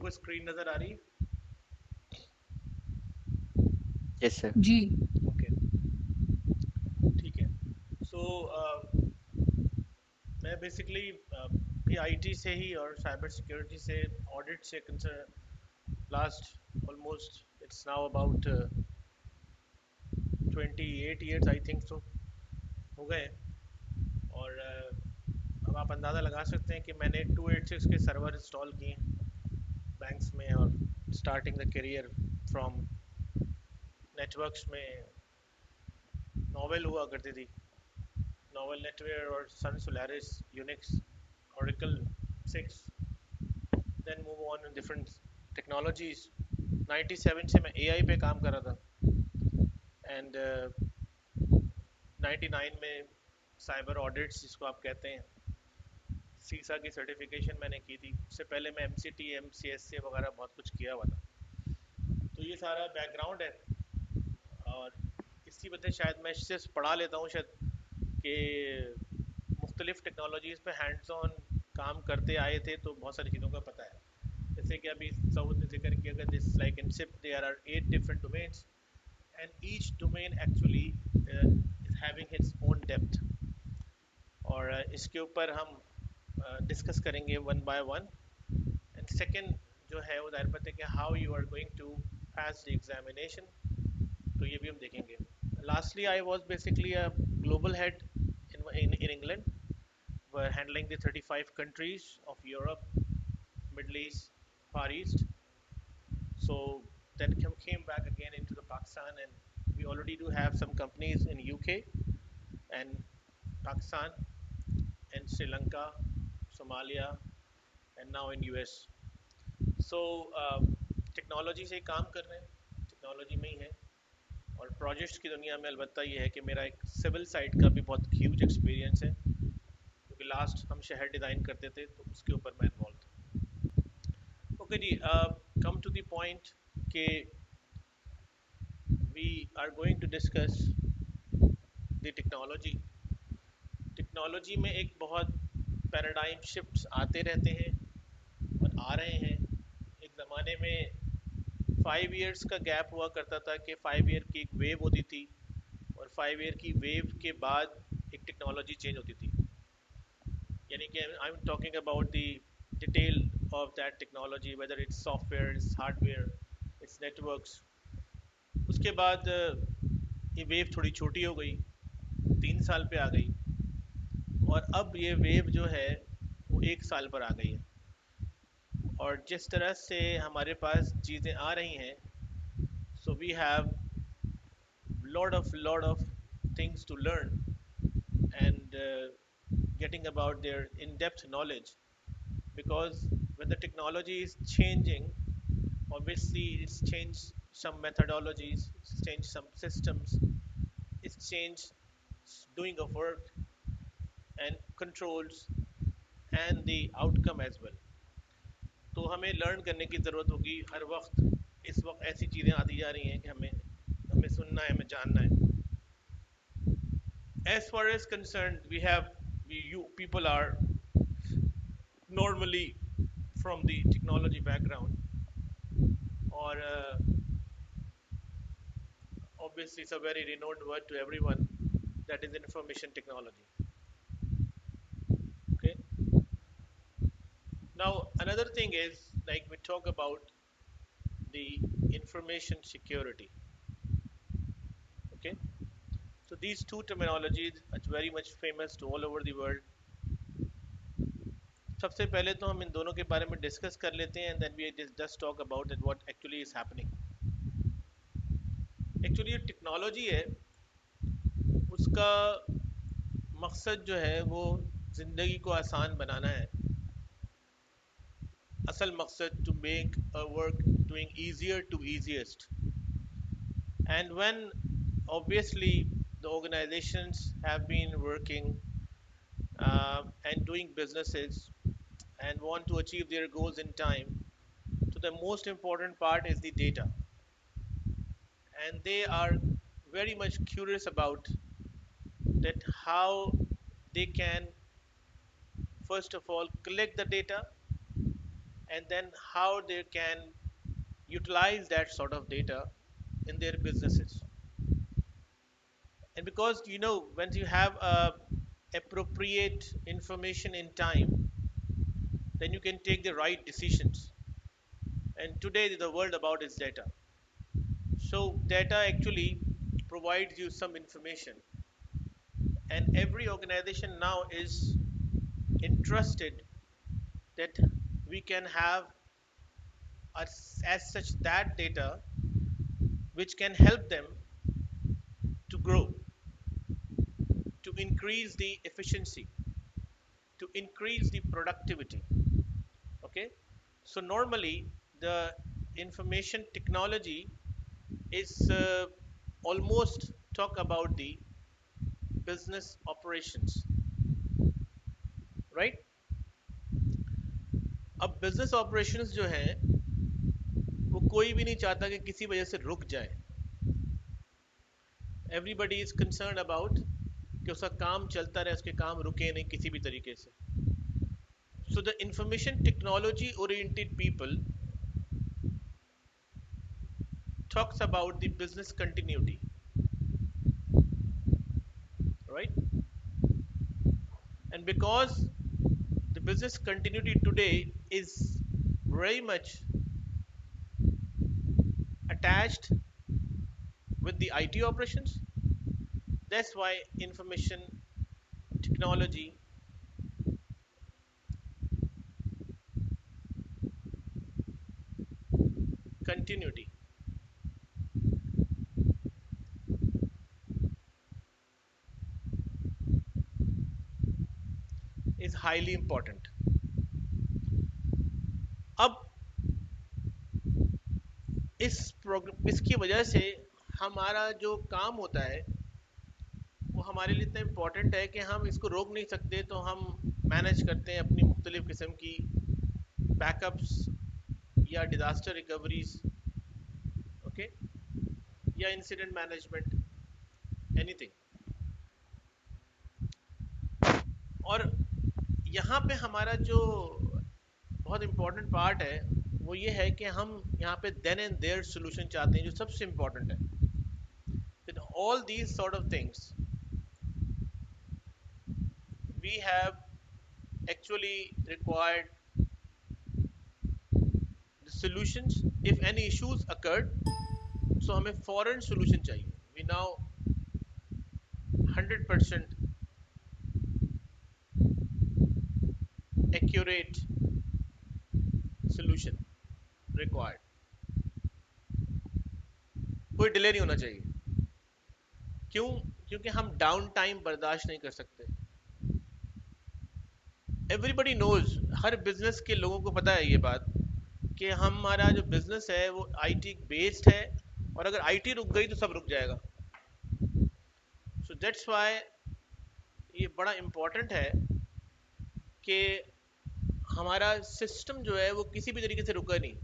को स्क्रीन नजर आ रही है? Yes sir. जी। ओके, ठीक है। सो मैं बेसिकली ये आईटी से ही और साइबर सिक्योरिटी से, ऑडिट से concern, last almost it's now about 28 years I think so हो गए। और अब आप अंदाज़ा लगा सकते हैं कि मैंने 286 के सर्वर इंस्टॉल किए बैंक्स में, और starting the career from networks में नॉवेल हुआ करती थी, नॉवेल नेटवेयर और Sun Solaris, Unix, Oracle 6, then move on in different technologies. 97 से मैं एआई पे काम कर रहा था, एंड 99 में साइबर ऑडिट्स जिसको आप कहते हैं, सीसा की सर्टिफिकेशन मैंने की थी। उससे पहले मैं एमसीटी, एमसीएससी वगैरह बहुत कुछ किया हुआ था। तो ये सारा बैकग्राउंड है, और इसी वजह शायद मैं सिर्फ पढ़ा लेता हूँ शायद कि मुख्तलिफ टेक्नोलॉजीज़ पे हैंड्स ऑन काम करते आए थे, तो बहुत सारी चीज़ों का पता है। जैसे कि अभी सऊद ने जिक्र किया कि this like in CISSP there are 8 different domains, and each domain actually is having its own depth. और इसके ऊपर हम डिस्कस करेंगे one by one. And second जो है वो दायरा है कि how you are going to pass the examination, तो ये भी हम देखेंगे। Lastly I was basically a global head in England, were handling the 35 countries of Europe, Middle East, Far East. So then came back again into the Pakistan, and we already do have some companies in UK and Pakistan and Sri Lanka, Somalia, and now in US. So technology से ही काम कर रहे हैं, technology में ही है। और projects की दुनिया में अलबत्ता ये है कि मेरा एक सिविल साइड का भी बहुत ह्यूज एक्सपीरियंस है, क्योंकि लास्ट हम शहर डिज़ाइन करते थे तो उसके ऊपर मैं इन्वॉल्व था। ओके जी, कम टू द पॉइंट कि we are going to discuss the technology. Technology में एक बहुत पैराडाइम शिफ्ट्स आते रहते हैं और आ रहे हैं। एक ज़माने में 5 ईयर्स का गैप हुआ करता था कि 5 ईयर की एक वेव होती थी, और 5 ईयर की वेव के बाद एक टेक्नोलॉजी चेंज होती थी। यानी कि I am talking about the detail of that technology, whether it's software, it's hardware, it's networks. उसके बाद ये वेव थोड़ी छोटी हो गई, 3 साल पे आ गई, और अब ये वेव जो है वो 1 साल पर आ गई है। और जिस तरह से हमारे पास चीज़ें आ रही हैं, so we have lot of things to learn, and getting about their in-depth knowledge, because when the technology is changing, obviously it's changed some methodologies, it's changed some systems, it's changed doing of work and controls and the outcome as well. तो हमें learn करने की ज़रूरत होगी हर वक्त। इस वक्त ऐसी चीज़ें आती जा रही हैं कि हमें हमें सुनना है, हमें जानना है। As far as concerned, you people are normally from the technology background, or obviously it's a very renowned word to everyone, that is information technology. Okay. Now another thing is, like, we talk about the information security. Okay. So these two terminologies are very much famous to all over the world. सबसे पहले तो हम इन दोनों के बारे में discuss कर लेते हैं, and then we just talk about it, what actually is happening. Actually technology है, उसका मकसद जो है वो ज़िंदगी को आसान बनाना है। असल मकसद to make a work doing easier to easiest, and when obviously the organizations have been working and doing businesses and want to achieve their goals in time, so the most important part is the data, and they are very much curious about that, how they can first of all collect the data and then how they can utilize that sort of data in their businesses. And because once you have appropriate information in time, then you can take the right decisions. And today the world about is data. So data actually provides you some information, and every organization now is interested that we can have as such that data which can help them to grow, to increase the efficiency, to increase the productivity. Okay, so normally the information technology is almost talk about the business operations, right? अब business operations जो हैं वो कोई भी नहीं चाहता कि किसी वजह से रुक जाए. एवरीबडी इज कंसर्न अबाउट कि उसका काम चलता रहे, उसके काम रुके नहीं किसी भी तरीके से. So the information technology oriented people talks about the business continuity, right? And because the business continuity today is very much attached with the IT operations, that's why information technology continuity is highly important. अब इसकी वजह से हमारा जो काम होता है वो हमारे लिए इतना इम्पोर्टेंट है कि हम इसको रोक नहीं सकते, तो हम मैनेज करते हैं अपनी मुख्तलिफ किस्म की बैकअप्स या डिज़ास्टर रिकवरीज, ओके, या इंसिडेंट मैनेजमेंट, एनीथिंग. और यहाँ पे हमारा जो बहुत इम्पोर्टेंट पार्ट है वो ये है कि हम यहाँ पे देन एंड देयर सोल्यूशन चाहते हैं, जो सबसे इम्पोर्टेंट है. That all these sort of things we have actually required the solutions if any issues occurred. So हमें फॉरन सोल्यूशन चाहिए. We now 100% accurate solution required. कोई डिले नहीं होना चाहिए. क्यों? क्योंकि हम डाउन टाइम बर्दाश्त नहीं कर सकते. एवरीबडी नोज, हर बिजनेस के लोगों को पता है ये बात कि हमारा जो बिजनेस है वो आईटी बेस्ड है, और अगर आईटी रुक गई तो सब रुक जाएगा. सो दैट्स व्हाई ये बड़ा इम्पोर्टेंट है कि हमारा सिस्टम जो है वो किसी भी तरीके से रुका नहीं.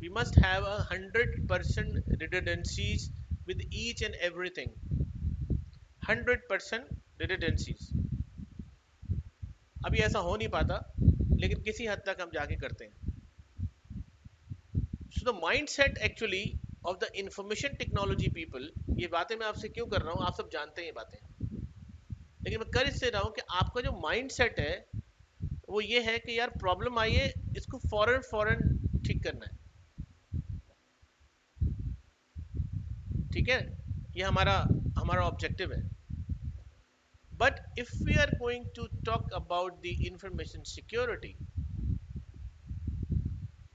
We must have 100% redundancies with each and everything. 100% redundancies. अभी ऐसा हो नहीं पाता, लेकिन किसी हद तक हम जाके करते हैं. So the mindset actually of the information technology people, ये बातें मैं आपसे क्यों कर रहा हूँ, आप सब जानते हैं ये बातें, लेकिन मैं कर इससे रहा हूँ कि आपका जो माइंडसेट है वो ये है कि यार प्रॉब्लम आई है, इसको फौरन फौरन ठीक करना है. ठीक है, ये हमारा हमारा ऑब्जेक्टिव है. But if we are going to talk about the information security,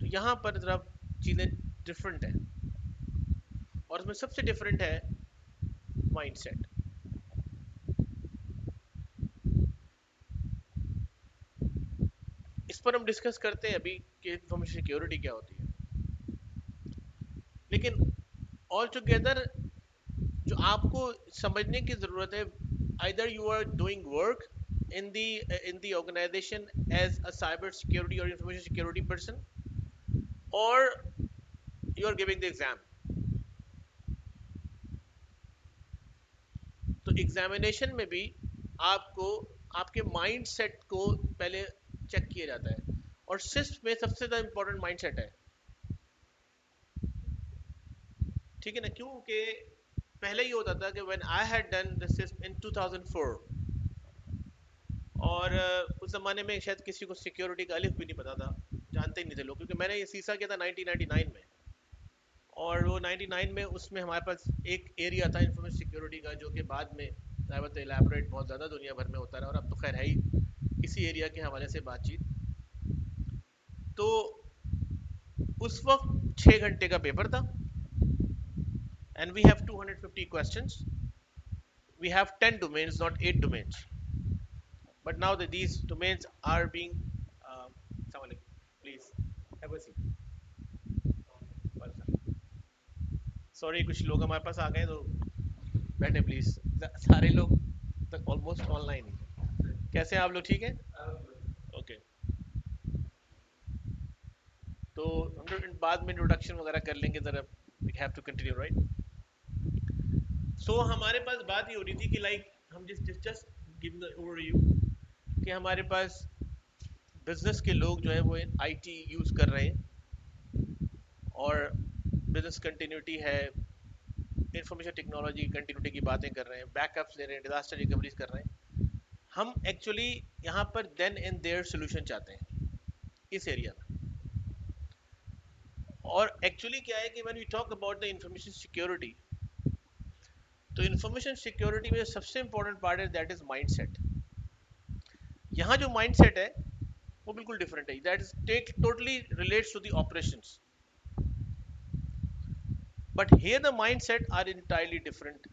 तो यहाँ पर जरा चीज़ें डिफरेंट है, और उसमें सबसे डिफरेंट है माइंडसेट. इस पर हम डिस्कस करते हैं अभी कि इंफॉर्मेशन सिक्योरिटी क्या होती है. लेकिन ऑल टुगेदर जो आपको समझने की ज़रूरत है, either you are doing work in the organization as a cyber security or information security person, or you are giving the exam. तो एग्जामिनेशन में भी आपको आपके माइंड सेट को पहले चेक किया जाता है. और सिस्प में सबसे ज़्यादा इंपॉर्टेंट माइंडसेट है, ठीक है ना? क्योंकि पहले ये होता था कि when I had done the CISSP in 2004, और उस ज़माने में शायद किसी को सिक्योरिटी का अलिफ भी नहीं पता था, जानते ही नहीं थे लोग, क्योंकि मैंने ये सीसा किया था 1999 में, और वो 99 में उसमें हमारे पास एक एरिया था इंफॉर्मेशन सिक्योरिटी का, जो कि बाद में आई वाज एलैबोरेट बहुत ज़्यादा दुनिया भर में होता रहा, और अब तो खैर है ही इसी एरिया के हवाले से बातचीत। तो उस वक्त 6 घंटे का पेपर था, and we have 250 questions, we have 10 domains, not 8 domains, but now that these domains are being please have a seat, sorry कुछ लोग हमारे पास आ गए तो बैठे प्लीज, सारे लोग तक ऑलमोस्ट ऑनलाइन ही। कैसे हैं आप लोग, ठीक है? ओके, तो हम लोग बाद में इंट्रोडक्शन वगैरह कर लेंगे जरा, we have to continue right. So हमारे पास बात ये हो रही थी कि लाइक हम जस्ट गिविंग द ओवरव्यू कि हमारे पास बिजनेस के लोग जो है वो आईटी यूज कर रहे हैं, और बिजनेस कंटिन्यूटी है, इंफॉर्मेशन टेक्नोलॉजी कंटिन्यूटी की बातें कर रहे हैं, बैकअप्स ले रहे हैं, डिजास्टर रिकवरीज कर रहे हैं। हम एक्चुअली यहाँ पर देन एंड देयर सोल्यूशन चाहते हैं इस एरिया में। और एक्चुअली क्या है कि when we talk about the information security, तो इंफॉर्मेशन सिक्योरिटी में सबसे इंपॉर्टेंट पार्ट है दैट इज माइंडसेट। यहाँ जो माइंडसेट है वो बिल्कुल डिफरेंट है, that is tech totally relates to the operations, but here the mindset are entirely different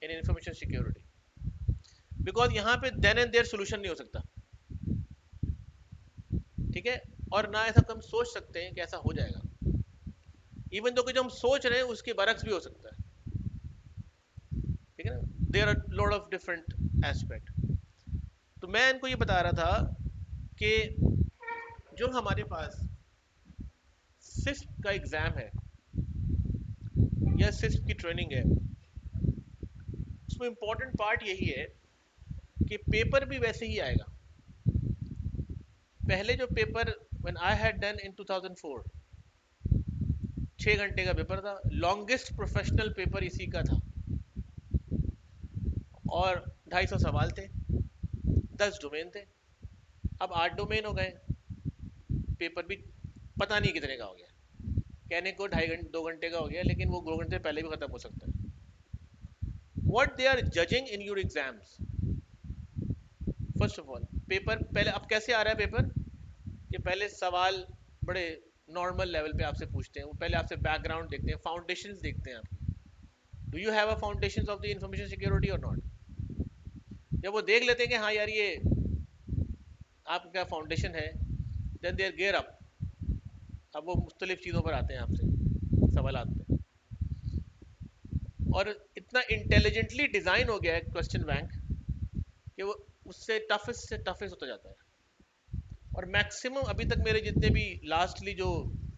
in information security, because यहाँ पे देन एंड देयर सोल्यूशन नहीं हो सकता, ठीक है? और ना ऐसा हम सोच सकते हैं कि ऐसा हो जाएगा, इवन तो जो हम सोच रहे हैं उसके बरक्स भी हो सकता है, ठीक है ना? There are lot of different aspect. तो मैं इनको ये बता रहा था कि जो हमारे पास सिस्प का एग्जाम है या सिस्प की ट्रेनिंग है, उसमें इंपॉर्टेंट पार्ट यही है कि पेपर भी वैसे ही आएगा। पहले जो paper when I had done in 2004, 6 घंटे का पेपर था, लॉन्गेस्ट प्रोफेशनल पेपर इसी का था, और 250 सवाल थे, 10 डोमेन थे। अब 8 डोमेन हो गए, पेपर भी पता नहीं कितने का हो गया, कहने को 2.5 घंटे 2 घंटे का हो गया, लेकिन वो 2 घंटे पहले भी खत्म हो सकता है। What they are judging in your exams, first of all paper पहले, अब कैसे आ रहा है पेपर कि पहले सवाल बड़े नॉर्मल लेवल पे आपसे पूछते हैं, वो पहले आपसे बैकग्राउंड देखते हैं, फाउंडेशंस देखते हैं आपकी, do you have a foundations of the information security और नॉट। जब वो देख लेते हैं कि हाँ यार ये आपका फाउंडेशन है, देन देयर गियर अप, अब वो मुख्तलिफ चीज़ों पर आते हैं आपसे सवाल पे, और इतना इंटेलिजेंटली डिज़ाइन हो गया है क्वेश्चन बैंक कि वो उससे टफेस्ट होता जाता है। और मैक्सिमम अभी तक मेरे जितने भी लास्टली जो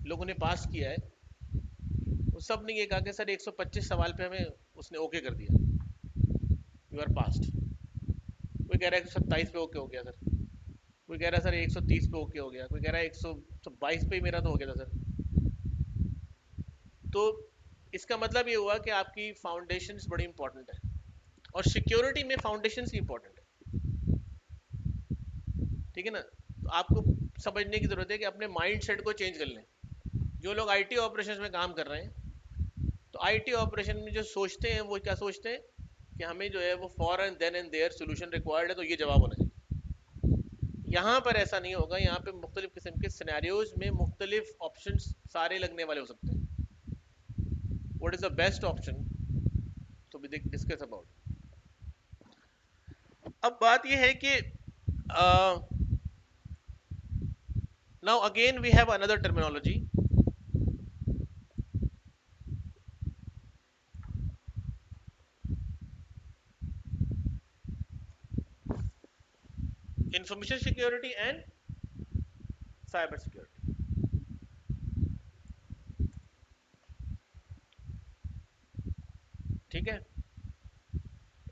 लोगों ने पास किया है, वो सब ने ये कहा कि सर 125 सवाल पे हमें उसने ओके कर दिया, यू आर पास्ड। कोई कह रहा है 127 पे ओके हो गया सर, कोई कह रहा है सर 130 पे ओके हो गया, कोई कह रहा है 122 पे ही मेरा तो हो गया था सर। तो इसका मतलब ये हुआ कि आपकी फाउंडेशंस बड़ी इंपॉर्टेंट है, और सिक्योरिटी में फाउंडेशंस ही इंपॉर्टेंट है, ठीक है ना? तो आपको समझने की जरूरत है कि अपने माइंड सेट को चेंज कर लें। जो लोग आईटी ऑपरेशंस में काम कर रहे हैं, तो आईटी ऑपरेशन में जो सोचते हैं वो क्या सोचते हैं कि हमें जो है वो फॉरन then and there solution required है, तो ये जवाब होना चाहिए। यहाँ पर ऐसा नहीं होगा, यहाँ पे मुख्तलिफ किस्म के सिनेरियोज में मुख्तलिफ ऑप्शन सारे लगने वाले हो सकते हैं। What is the best option to be discuss about. अब बात यह है कि now again we have another terminology, information security and cyber security, ठीक है?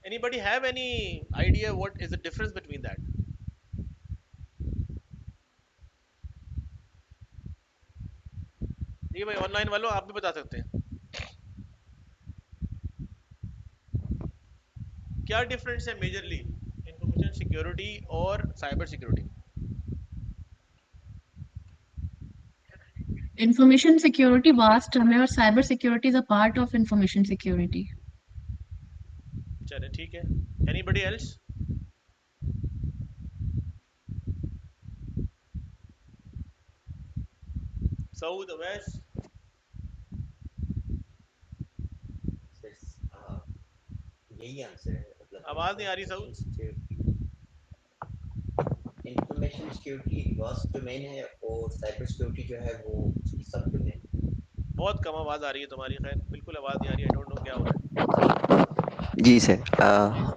Anybody have any idea what is the difference between that? ये भाई ऑनलाइन वालों आप भी बता सकते हैं क्या डिफरेंस है मेजरली इंफॉर्मेशन सिक्योरिटी और साइबर सिक्योरिटी में। इंफॉर्मेशन सिक्योरिटी वास्ट टर्म है और cyber security is a part of information security. चले ठीक है। Anybody else. Saud Awais. Sir, यही आंसर है, मतलब आवाज नहीं आ रही Saud. Information security vast domain है और साइबर सिक्योरिटी जो है वो उसकी सब डोमेन। बहुत कम आवाज आ रही है तुम्हारी, खैर बिल्कुल आवाज नहीं आ रही, आई डोंट नो क्या हो रहा है। जी सर, जी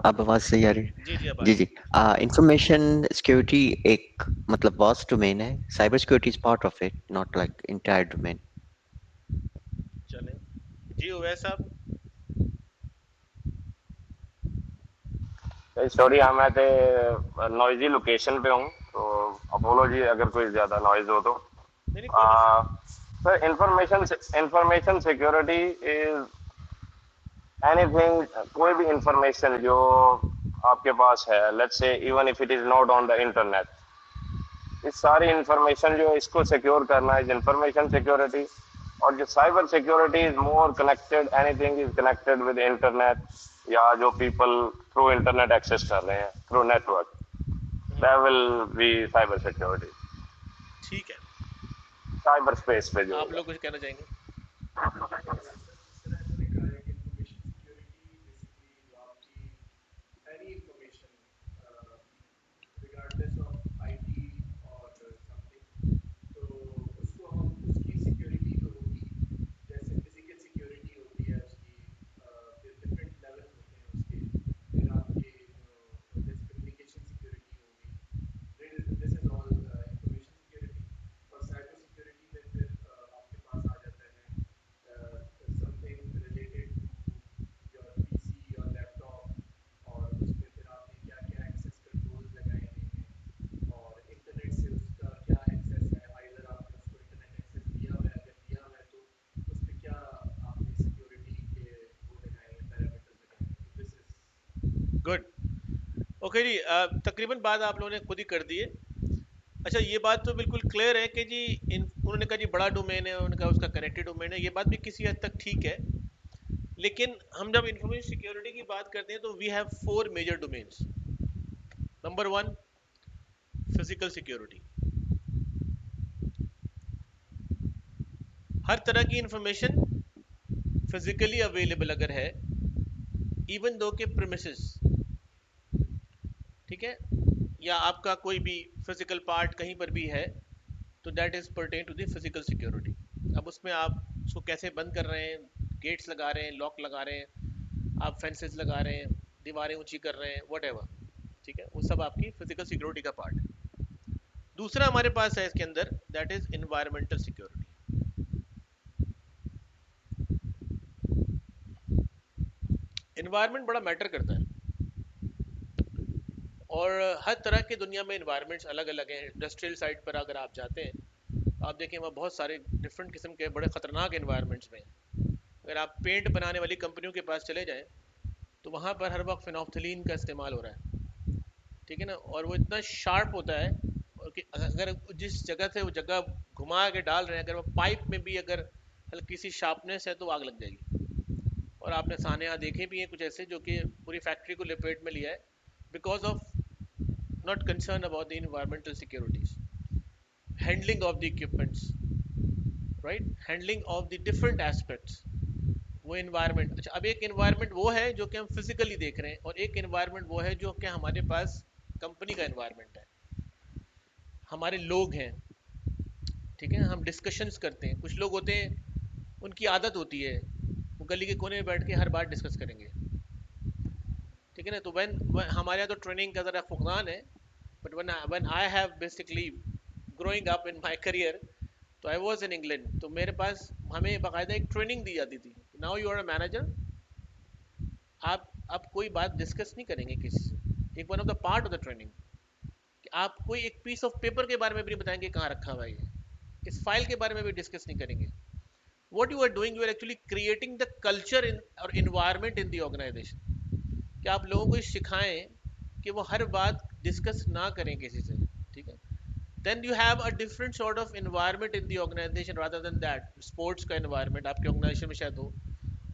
अब आवाज सही आ रही है? जी जी अब आ जी रही जी। इंफॉर्मेशन सिक्योरिटी एक मतलब वास्ट डोमेन है, cyber security is part of it, not like entire domain. है। चले जी उवैस साहब। सॉरी, हाँ मैं नॉइजी लोकेशन पे हूँ, तो अपोलॉजी अगर कोई ज़्यादा नॉइज हो तो। नहीं नहीं कोई मसला नहीं। Sir, information security is anything, कोई भी इंफॉर्मेशन जो आपके पास है, let's say even if it is not on the internet, इस सारी इंफॉर्मेशन जो इसको सिक्योर करना है इंफॉर्मेशन सिक्योरिटी। और जो cyber security is more connected, anything is connected with internet, या जो पीपल थ्रू इंटरनेट एक्सेस कर रहे हैं through network, hmm, that will be cyber security, ठीक है। साइबर स्पेस पे जो आप होगा। लोग कुछ कहना चाहेंगे। सर जिस तरह इन्होंने कहा है कि इंफॉर्मेशन सिक्योरिटी बेसिकली जो आपकी any information regardless of IT और समथिंग, तो उसको हम उसकी सिक्योरिटी जो होगी, जैसे फिजिकल सिक्योरिटी होती है उसकी, फिर डिफरेंट लेवल होते हैं उसके, फिर आपके जैसे कम्युनिकेशन सिक्योरिटी होगी, this is all information security. और साइबर सिक्योरिटी में फिर आपके पास आ जाता है something related to your PC और लैपटॉप, और उसमें फिर आपने क्या क्या एक्सेस कंट्रोल्स लगाए हुए हैं और इंटरनेट से उसका क्या एक्सेस है, आइदर आपने उसको इंटरनेट एक्सेस दिया हुआ है, अगर दिया हुआ है तो उस पर क्या आपने सिक्योरिटी के वो लगाए हैं, पैरामीटर्स लगाए हैं। तो दिस इज गुड। ओके जी, तकरीबन बात आप लोगों ने खुद ही कर दी है। अच्छा ये बात तो बिल्कुल क्लियर है कि जी उन्होंने कहा जी बड़ा डोमेन है, उन्होंने कहा उसका कनेक्टेड डोमेन है, ये बात भी किसी हद तक ठीक है। लेकिन हम जब इंफॉर्मेशन सिक्योरिटी की बात करते हैं तो we have 4 major domains. Number 1 physical security. हर तरह की इंफॉर्मेशन फिजिकली अवेलेबल अगर है, इवन दो के प्रीमिसेस, ठीक है, या आपका कोई भी फिजिकल पार्ट कहीं पर भी है, तो that is pertain to the physical security. अब उसमें आप उसको कैसे बंद कर रहे हैं, गेट्स लगा रहे हैं, लॉक लगा रहे हैं, आप फेंसेस लगा रहे हैं, दीवारें ऊंची कर रहे हैं, वट एवर, ठीक है, वो सब आपकी फिजिकल सिक्योरिटी का पार्ट है। दूसरा हमारे पास है इसके अंदर, that is environmental security. Environment बड़ा मैटर करता है, और हर तरह के दुनिया में इन्वायरमेंट्स अलग अलग हैं। इंडस्ट्रियल साइट पर अगर आप जाते हैं तो आप देखें वहाँ बहुत सारे डिफरेंट किस्म के बड़े ख़तरनाक इन्वायरमेंट्स में हैं। अगर आप पेंट बनाने वाली कंपनियों के पास चले जाएं तो वहाँ पर हर वक्त फिनोफ्थलीन का इस्तेमाल हो रहा है, ठीक है ना, और वो इतना शार्प होता है, और कि अगर जिस जगह से वो जगह घुमा के डाल रहे हैं, अगर वो पाइप में भी अगर हल्की सी शार्पनेस है तो आग लग जाएगी। और आपने सानिया देखे भी हैं कुछ ऐसे जो कि पूरी फैक्ट्री को लपेट में लिया है, because of not concerned about the environmental securities, handling of the equipments, right, handling of the different aspects, वो environment। अच्छा अब एक environment वो है जो कि हम physically देख रहे हैं, और एक environment वो है जो कि हमारे पास कंपनी का environment है, हमारे लोग हैं, ठीक है, हम डिस्कशंस करते हैं। कुछ लोग होते हैं उनकी आदत होती है वो गली के कोने में बैठ के हर बात डिस्कस करेंगे, ठीक है ना। तो हमारे यहाँ तो ट्रेनिंग का ज़रा फुकदान है, but when I have basically growing up in my career, तो आई वॉज इन इंग्लैंड, तो मेरे पास हमें बाकायदा एक ट्रेनिंग दी जाती थी। Now you are a manager, आप कोई बात डिस्कस नहीं करेंगे किसी से। एक one of the part of the training कि आप कोई एक पीस ऑफ पेपर के बारे में भी नहीं बताएंगे कहाँ रखा हुआ है ये, इस फाइल के बारे में भी डिस्कस नहीं करेंगे। what you are doing, you are actually creating the culture in or environment in the organization, कि आप लोगों को ये सिखाएं कि वो हर बात डिस्कस ना करें किसी से, ठीक है. Then you have a different sort of environment in the organization rather than that sports का environment आपके organization में शायद हो,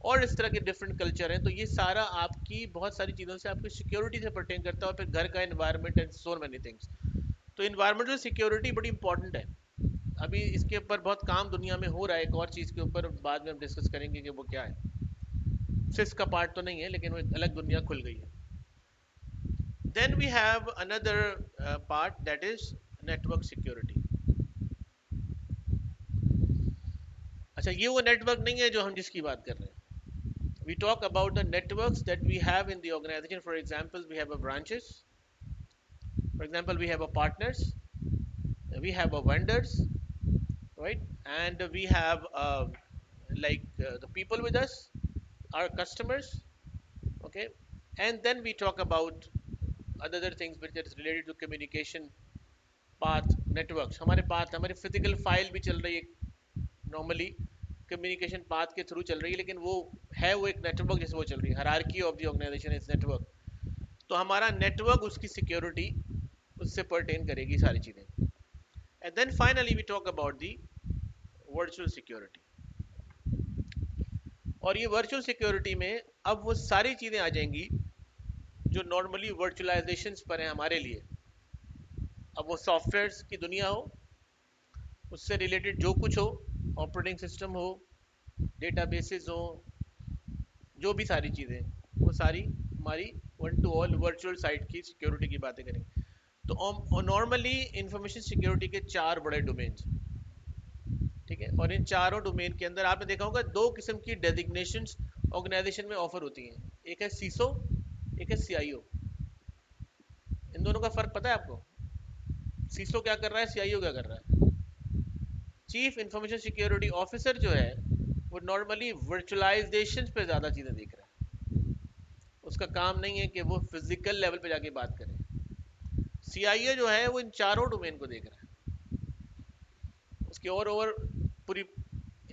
और इस तरह के डिफरेंट कल्चर हैं. तो ये सारा आपकी बहुत सारी चीज़ों से आपकी सिक्योरिटी से पर्टेन करता है, और फिर घर का environment and so many things. तो इन्वायरमेंटल सिक्योरिटी बड़ी इंपॉर्टेंट है. अभी इसके ऊपर बहुत काम दुनिया में हो रहा है. एक और चीज़ के ऊपर बाद में हम डिस्कस करेंगे कि वो क्या है. सिस का पार्ट तो नहीं है, लेकिन वो एक अलग दुनिया खुल गई है. Then we have another part that is network security. अच्छा, ये वो नेटवर्क नहीं है जो हम जिसकी बात कर रहे हैं. We talk about the networks that we have in the organization. For example, we have a branches. For example, we have a partners. We have a vendors, right? And we have the people with us, our customers. Okay, and then we talk about other things which is related to communication path networks. हमारे path, हमारी physical file भी चल रही है normally communication path के through चल रही है, लेकिन वो है वो एक नेटवर्क जैसे वो चल रही है. Hierarchy of the organization is network. तो हमारा नेटवर्क उसकी सिक्योरिटी उससे पर्टेन करेगी सारी चीज़ें. And then finally we talk about the virtual security. और ये वर्चुअल सिक्योरिटी में अब वो सारी चीज़ें आ जाएंगी जो नॉर्मली वर्चुअलाइजेशन पर हैं हमारे लिए. अब वो सॉफ्टवेयर्स की दुनिया हो, उससे रिलेटेड जो कुछ हो, ऑपरेटिंग सिस्टम हो, डेटाबेसेस हो, जो भी सारी चीज़ें, वो सारी हमारी one two all virtual site की सिक्योरिटी की बातें करेंगे. तो नॉर्मली इंफॉर्मेशन सिक्योरिटी के 4 बड़े डोमेन्स, ठीक है. और इन चारों डोमेन के अंदर आपने देखा होगा 2 किस्म की डेजिग्नेशंस ऑर्गेनाइजेशन में ऑफर होती हैं. एक है सीसो, एक है सीआईओ. इन दोनों का फ़र्क पता है आपको? सीसो क्या कर रहा है, सीआईओ क्या कर रहा है? चीफ इंफॉर्मेशन सिक्योरिटी ऑफिसर जो है वो नॉर्मली वर्चुअलाइजेशन पे ज़्यादा चीज़ें देख रहा है. उसका काम नहीं है कि वो फिजिकल लेवल पे जाके बात करे. सीआईए जो है वो इन चारों डोमेन को देख रहा है. उसकी ओवर पूरी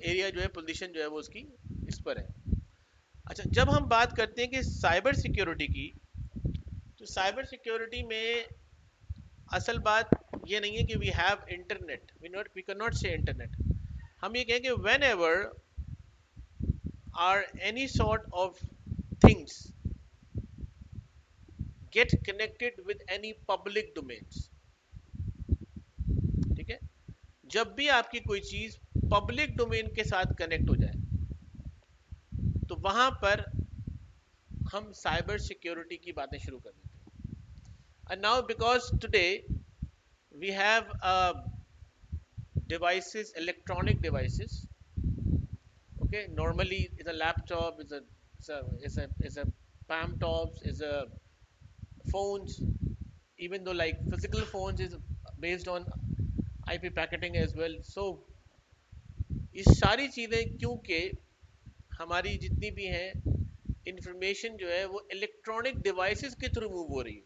एरिया जो है, पोजीशन जो है वो उसकी इस पर है. अच्छा, जब हम बात करते हैं कि साइबर सिक्योरिटी की, तो साइबर सिक्योरिटी में असल बात ये नहीं है कि we have internet. We can not say internet. हम ये कहें कि whenever are any sort of things get connected with any public domains, ठीक है. जब भी आपकी कोई चीज पब्लिक डोमेन के साथ कनेक्ट हो जाए, तो वहां पर हम साइबर सिक्योरिटी की बातें शुरू कर देते हैं. And now because today we have devices, electronic devices, okay, normally is a laptop, is a palm tops, is a phones, even though like physical phones is based on IP packaging as well. So ये सारी चीज़ें क्योंकि हमारी जितनी भी हैं information जो है वो इलेक्ट्रॉनिक डिवाइसेस के थ्रू मूव हो रही है,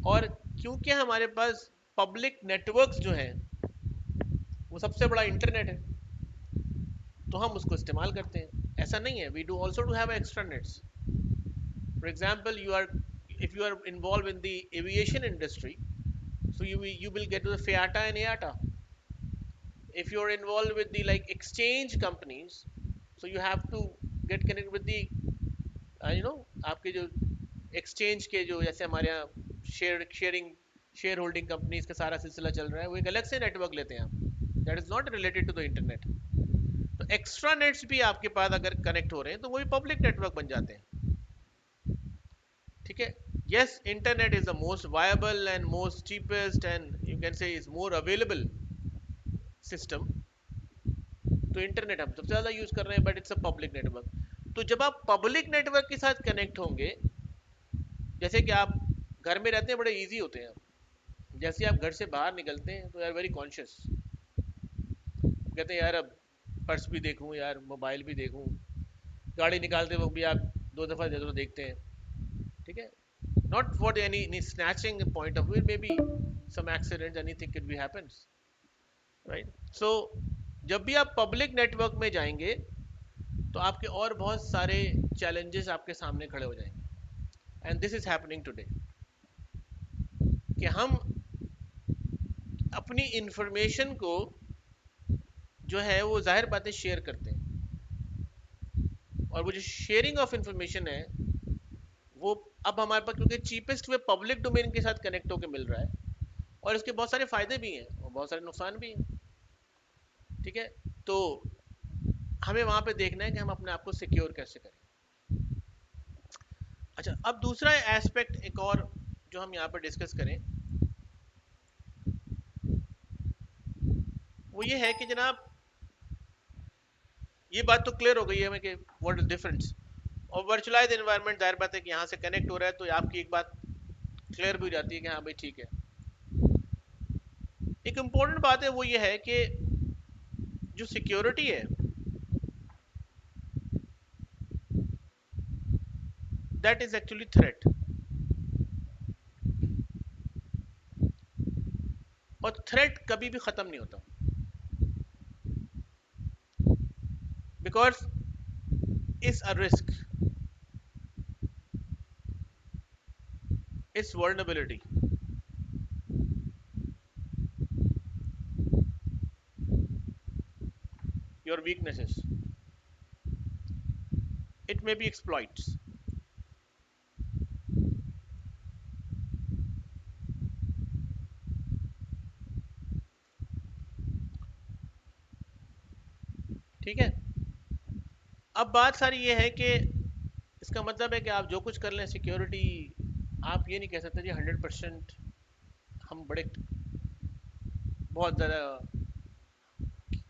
और क्योंकि हमारे पास पब्लिक नेटवर्क्स जो हैं वो सबसे बड़ा इंटरनेट है, तो हम उसको इस्तेमाल करते हैं. ऐसा नहीं है, we do also do have extranets. For example, if you are involved in the aviation industry, so you will get to the FIATA and IATA. If you are involved with the like exchange companies, so you have to get connected with the आपके जो exchange के जो जैसे हमारे यहाँ share holding companies का सारा सिलसिला चल रहा है, वो एक अलग से नेटवर्क लेते हैं आप. That is not related to the internet. तो एक्स्ट्रा नेट्स भी आपके पास अगर कनेक्ट हो रहे हैं तो वो भी पब्लिक नेटवर्क बन जाते हैं, ठीक है. Yes, internet is the most viable and most cheapest and you can say is more available system. तो इंटरनेट हम सबसे ज़्यादा यूज़ कर रहे हैं, but it's a public network. तो जब आप पब्लिक नेटवर्क के साथ कनेक्ट होंगे, जैसे कि आप घर में रहते हैं बड़े इजी होते हैं. जैसे आप घर से बाहर निकलते हैं तो यार वेरी कॉन्शियस, कहते हैं यार अब पर्स भी देखूं, यार मोबाइल भी देखूं, गाड़ी निकालते वक्त भी आप 2 दफ़ा जरूर देखते हैं, ठीक है. Not for any snatching point of view, maybe some accidents, anything could be happens, right? So जब भी आप पब्लिक नेटवर्क में जाएंगे तो आपके और बहुत सारे चैलेंजेस आपके सामने खड़े हो जाएंगे। And this is happening today कि हम अपनी इंफॉर्मेशन को जो है वो जाहिर बातें शेयर करते हैं, और वो जो शेयरिंग ऑफ इंफॉर्मेशन है वो अब हमारे पास क्योंकि चीपेस्ट वे पब्लिक डोमेन के साथ कनेक्ट होकर मिल रहा है, और इसके बहुत सारे फायदे भी हैं और बहुत सारे नुकसान भी हैं। ठीक है, तो हमें वहां पे देखना है कि हम अपने आप को सिक्योर कैसे करें। अच्छा, अब दूसरा एस्पेक्ट एक और जो हम यहाँ पर डिस्कस करें वो ये है कि जनाब ये बात तो क्लियर हो गई है हमें कि व्हाट इज डिफरेंस, और वर्चुअलाइज एनवायरनमेंट जाहिर बात है कि यहाँ से कनेक्ट हो रहा है तो आपकी एक बात क्लियर भी हो जाती है कि हाँ भाई ठीक है। एक इम्पोर्टेंट बात है वो ये है कि जो सिक्योरिटी है दैट इज एक्चुअली थ्रेट, और थ्रेट कभी भी खत्म नहीं होता, because it's a risk, it's vulnerability. Your weaknesses, it may be exploits। ठीक है, अब बात सारी ये है कि इसका मतलब है कि आप जो कुछ कर लें सिक्योरिटी, आप ये नहीं कह सकते जी 100% हम बड़े बहुत ज़्यादा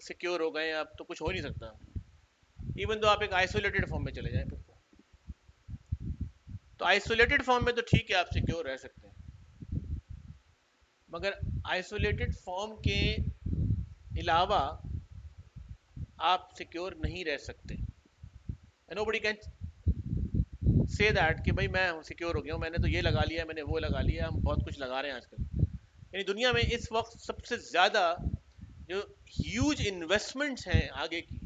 सिक्योर हो गए, अब तो कुछ हो नहीं सकता। इवन तो आप एक आइसोलेटेड फॉर्म में चले जाएं फिर तो आइसोलेटेड फॉर्म में तो ठीक है आप सिक्योर रह सकते हैं, मगर आइसोलेटेड फॉर्म के अलावा आप सिक्योर नहीं रह सकते। नोबडी कैन से दैट कि भाई मैं सिक्योर हो गया हूँ, मैंने तो ये लगा लिया, मैंने वो लगा लिया। हम बहुत कुछ लगा रहे हैं आजकल। यानी दुनिया में इस वक्त सबसे ज़्यादा जो ह्यूज इन्वेस्टमेंट्स हैं आगे की,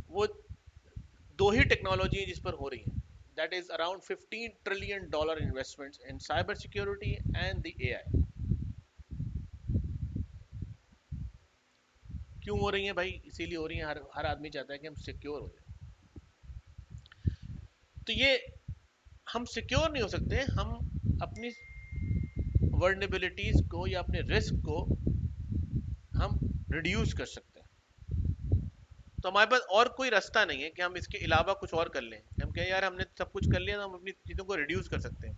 वो दो ही टेक्नोलॉजी है जिस पर हो रही है। That is around $15 trillion investments in cyber security and the AI. क्यों हो रही है भाई? इसीलिए हो रही है, हर आदमी चाहता है कि हम सिक्योर हो जाए। तो ये हम सिक्योर नहीं हो सकते, हम अपनी वर्नेबिलिटीज को या अपने रिस्क को हम रिड्यूस कर सकते हैं। तो हमारे पास और कोई रास्ता नहीं है कि हम इसके अलावा कुछ और कर लें। हम कहें यार हमने सब कुछ कर लिया, तो हम अपनी चीज़ों को रिड्यूस कर सकते हैं।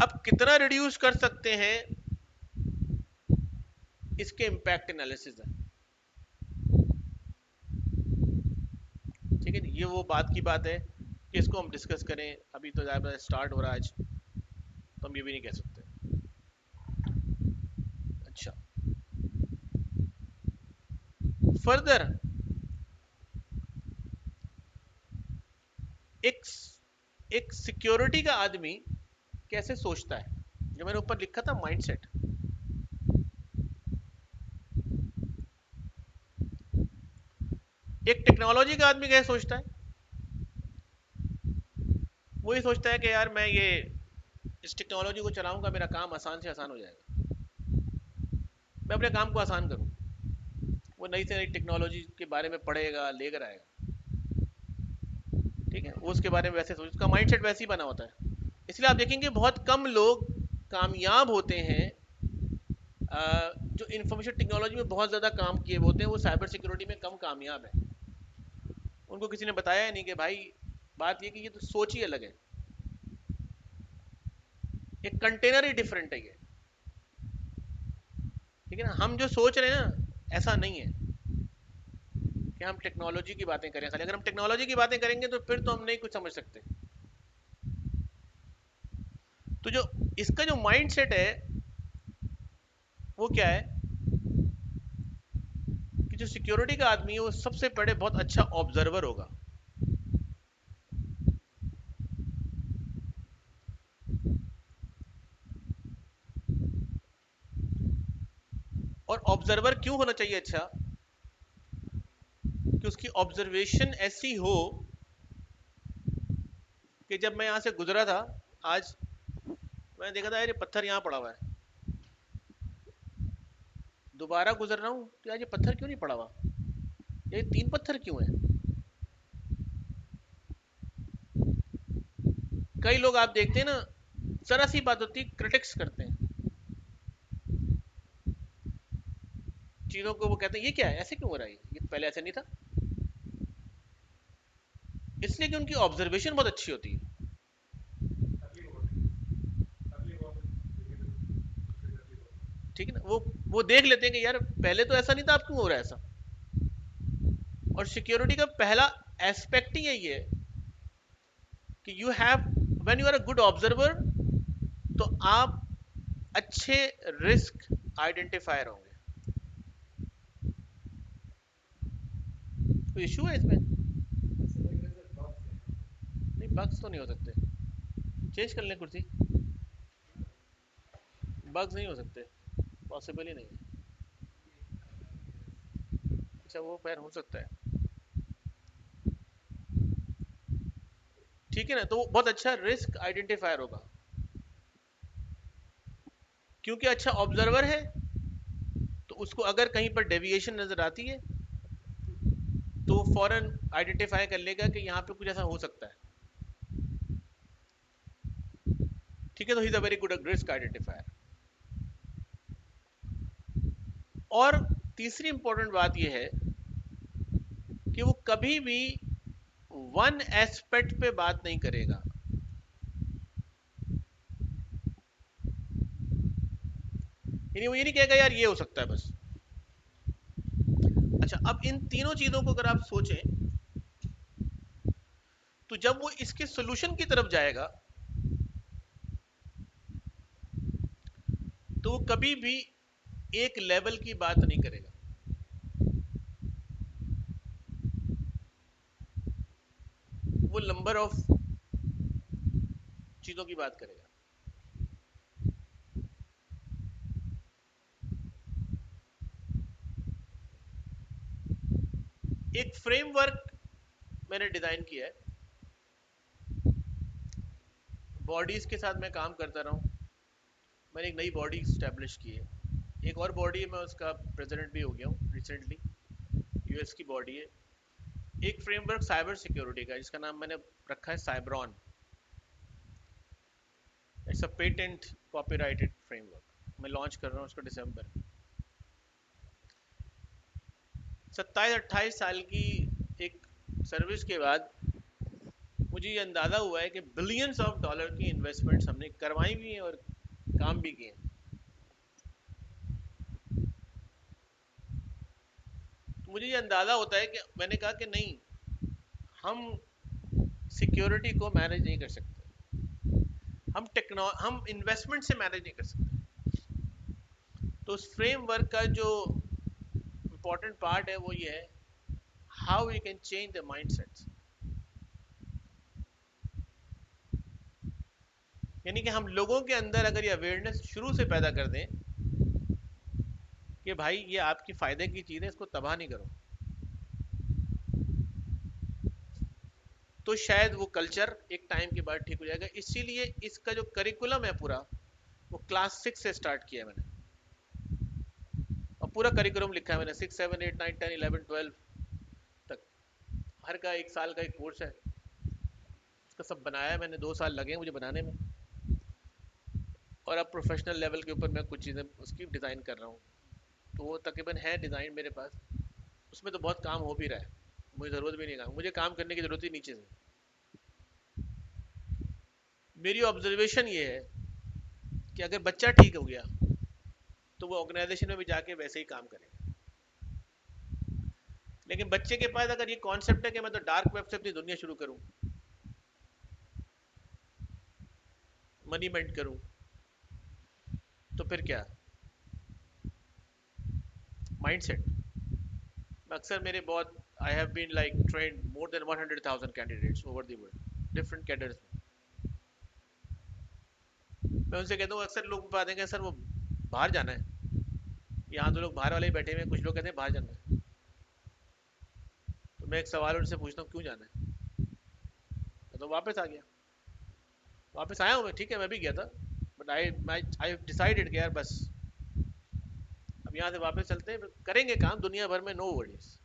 अब कितना रिड्यूस कर सकते हैं इसके इम्पैक्ट एनालिसिस है। ठीक है, ये वो बात की बात है कि इसको हम डिस्कस करें। अभी तो ज़्यादा स्टार्ट हो रहा है आज, तो हम ये भी नहीं कह सकते। अच्छा, फर्दर एक एक सिक्योरिटी का आदमी कैसे सोचता है, जो मैंने ऊपर लिखा था माइंडसेट। एक टेक्नोलॉजी का आदमी कैसे सोचता है? वो ये सोचता है कि यार मैं ये इस टेक्नोलॉजी को चलाऊंगा, मेरा काम आसान से आसान हो जाएगा, मैं अपने काम को आसान करूं। वो नई से नई टेक्नोलॉजी के बारे में पढ़ेगा, लेकर आएगा। ठीक है, वो उसके बारे में वैसे सोच, उसका माइंडसेट वैसे ही बना होता है। इसलिए आप देखेंगे बहुत कम लोग कामयाब होते हैं जो इंफॉर्मेशन टेक्नोलॉजी में बहुत ज़्यादा काम किए होते हैं, वो साइबर सिक्योरिटी में कम कामयाब है। उनको किसी ने बताया नहीं कि भाई बात ये कि ये तो सोच ही अलग है, एक कंटेनर ही डिफरेंट है ये। ठीक है ना, हम जो सोच रहे हैं ना ऐसा नहीं है कि हम टेक्नोलॉजी की बातें करें खाली। अगर हम टेक्नोलॉजी की बातें करेंगे तो फिर तो हम नहीं कुछ समझ सकते। तो जो इसका जो माइंडसेट है वो क्या है कि जो सिक्योरिटी का आदमी है वो सबसे पहले बहुत अच्छा ऑब्जर्वर होगा। और ऑब्जर्वर क्यों होना चाहिए अच्छा, कि उसकी ऑब्जर्वेशन ऐसी हो कि जब मैं यहां से गुजरा था आज, मैंने देखा था यार ये पत्थर यहां पड़ा हुआ है, दोबारा गुजर रहा हूं तो यार ये पत्थर क्यों नहीं पड़ा हुआ, ये 3 पत्थर क्यों है। कई लोग आप देखते हैं ना, जरा सी बात होती है क्रिटिक्स करते हैं चीजों को, वो कहते हैं ये क्या है, ऐसे क्यों हो रहा है, ये पहले ऐसे नहीं था। इसलिए कि उनकी ऑब्जर्वेशन बहुत अच्छी होती है। ठीक है ना, वो देख लेते हैं कि यार पहले तो ऐसा नहीं था, अब क्यों हो रहा है ऐसा। और सिक्योरिटी का पहला एस्पेक्ट ही यही है कि you have, when you are a good observer, तो आप अच्छे रिस्क आइडेंटिफायर होंगे। कोई इशू है इसमें? नहीं, बग्स तो नहीं हो सकते, चेंज कर लें कुर्सी, बग्स नहीं हो सकते, पॉसिबल ही नहीं है। अच्छा वो पैर हो सकता है, ठीक है ना, तो वो बहुत अच्छा रिस्क आइडेंटिफायर होगा, क्योंकि अच्छा ऑब्जर्वर है तो उसको अगर कहीं पर डेविएशन नजर आती है तो वो फौरन आइडेंटिफाई कर लेगा कि यहाँ पे कुछ ऐसा हो सकता है। ठीक है, तो he is a very good risk identifier. और तीसरी इंपॉर्टेंट बात यह है कि वो कभी भी वन एस्पेक्ट पे बात नहीं करेगा। यानी वो ये नहीं कहेगा यार ये हो सकता है बस। अच्छा, अब इन तीनों चीजों को अगर आप सोचें तो जब वो इसके सॉल्यूशन की तरफ जाएगा तो वो कभी भी एक लेवल की बात नहीं करेगा, वो नंबर ऑफ चीजों की बात करेगा। एक फ्रेमवर्क मैंने डिजाइन किया है, बॉडीज के साथ मैं काम करता रहा हूं, मैंने एक नई बॉडी स्टैब्लिश की है, एक और बॉडी है, मैं उसका प्रेसिडेंट भी हो गया हूँ रिसेंटली, यूएस की बॉडी है। एक फ्रेमवर्क साइबर सिक्योरिटी का जिसका नाम मैंने रखा है Cybron, it's a patent copyrighted framework, मैं लॉन्च कर रहा हूँ उसको दिसंबर में। 27-28 साल की एक सर्विस के बाद मुझे ये अंदाज़ा हुआ है कि बिलियंस ऑफ डॉलर की इन्वेस्टमेंट्स हमने करवाई भी हैं और काम भी किए हैं। तो मुझे ये अंदाज़ा होता है कि मैंने कहा कि नहीं, हम सिक्योरिटी को मैनेज नहीं कर सकते, हम इन्वेस्टमेंट से मैनेज नहीं कर सकते। तो उस फ्रेमवर्क का जो इम्पोर्टेंट पार्ट है वो ये है, how we can change the mindsets. यानी कि हम लोगों के अंदर अगर ये अवेयरनेस शुरू से पैदा कर दें कि भाई ये आपकी फायदे की चीज़ है, इसको तबाह नहीं करो, तो शायद वो कल्चर एक टाइम के बाद ठीक हो जाएगा। इसीलिए इसका जो करिकुलम है पूरा, वो क्लास 6 से स्टार्ट किया है मैंने, और पूरा करिकुलम लिखा है मैंने 6, 7, 8, 9, 10, 11, 12 तक, हर का 1 साल का एक कोर्स है, उसका सब बनाया है मैंने, 2 साल लगे मुझे बनाने में। और अब प्रोफेशनल लेवल के ऊपर मैं कुछ चीज़ें उसकी डिज़ाइन कर रहा हूँ, तो वो तकरीबन है डिज़ाइन मेरे पास, उसमें तो बहुत काम हो भी रहा है, मुझे ज़रूरत भी नहीं काम, मुझे काम करने की ज़रूरत ही नीचे से। मेरी ऑब्जर्वेशन ये है कि अगर बच्चा ठीक हो गया तो वो ऑर्गेनाइजेशन में भी जाके वैसे ही काम करेगा। लेकिन बच्चे के पास अगर ये कॉन्सेप्ट है कि मैं तो डार्क वेब से अपनी दुनिया शुरू करूं, मनी मेंट करूं, तो फिर क्या माइंडसेट। अक्सर मेरे बहुत, I have been like trained more than 100,000 candidates over the world, different cadres में। मैं उनसे कहता हूँ, अक्सर लोग बता देंगे सर वो बाहर जाना है, यहाँ तो लोग बाहर वाले ही बैठे हुए हैं, कुछ लोग कहते हैं बाहर जाना है। तो मैं एक सवाल उनसे पूछता हूँ क्यों जाना है, तो वापस आ गया, वापस आया हूँ मैं, ठीक है मैं भी गया था, बट आई डिसाइडेड कि यार बस अब यहाँ से वापस चलते हैं, करेंगे काम दुनिया भर में, नो वरीज।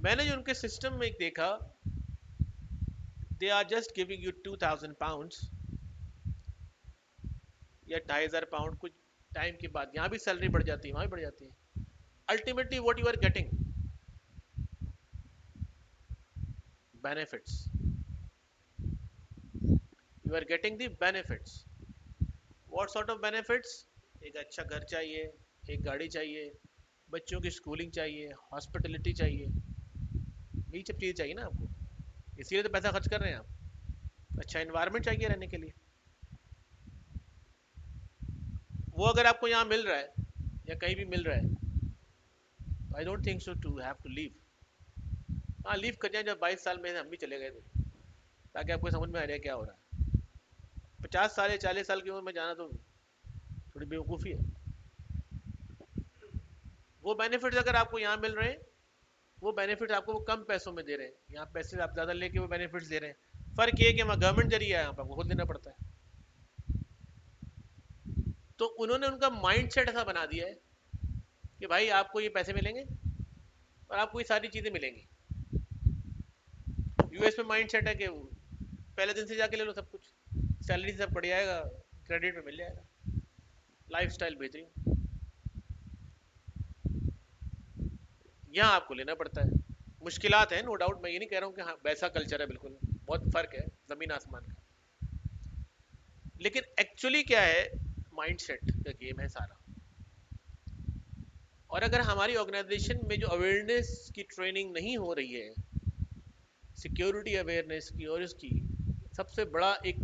मैंने जो उनके सिस्टम में देखा, they are just giving you 2000 pounds या 2500 पाउंड, कुछ टाइम के बाद यहाँ भी सैलरी बढ़ जाती है, वहाँ भी बढ़ जाती है। Ultimately what you are getting, benefits, you are getting the benefits. What sort of benefits? एक अच्छा घर चाहिए, एक गाड़ी चाहिए, बच्चों की स्कूलिंग चाहिए, हॉस्पिटलिटी चाहिए, यही सब चीज़ें चाहिए ना आपको, इसीलिए तो पैसा खर्च कर रहे हैं आप। अच्छा इन्वायरमेंट चाहिए रहने के लिए, वो अगर आपको यहाँ मिल रहा है या कहीं भी मिल रहा है, I don't think so to have to leave. हाँ लीव कर जाए, जब 22 साल में हम भी चले गए थे, ताकि आपको समझ में आ रहा है क्या हो रहा है। 50 साल या 40 साल की उम्र में जाना तो थोड़ी बेवकूफ़ी है। वो बेनिफिट्स अगर आपको यहाँ मिल रहे हैं, वो बेनिफिट्स आपको वो कम पैसों में दे रहे हैं, यहाँ पैसे आप ज़्यादा लेके वो बेनिफिट्स दे रहे हैं। फ़र्क ये है कि वहाँ गवर्नमेंट जरिए है, यहाँ पर आपको खुद देना पड़ता है। तो उन्होंने उनका माइंड सेट ऐसा बना दिया है कि भाई आपको ये पैसे मिलेंगे और आपको ये सारी चीज़ें मिलेंगी। यूएस में माइंड सेट है कि पहले दिन से जाके ले लो सब कुछ, सैलरी सब बढ़ जाएगा, क्रेडिट में मिल जाएगा, लाइफस्टाइल बेहतरीन। यहाँ आपको लेना पड़ता है, मुश्किलात है नो डाउट, मैं ये नहीं कह रहा हूँ कि हाँ वैसा कल्चर है, बिल्कुल बहुत फ़र्क है ज़मीन आसमान का। लेकिन एक्चुअली क्या है, माइंड सेट का गेम है सारा। और अगर हमारी ऑर्गेनाइजेशन में जो अवेयरनेस की ट्रेनिंग नहीं हो रही है, सिक्योरिटी अवेयरनेस की और इसकी, सबसे बड़ा एक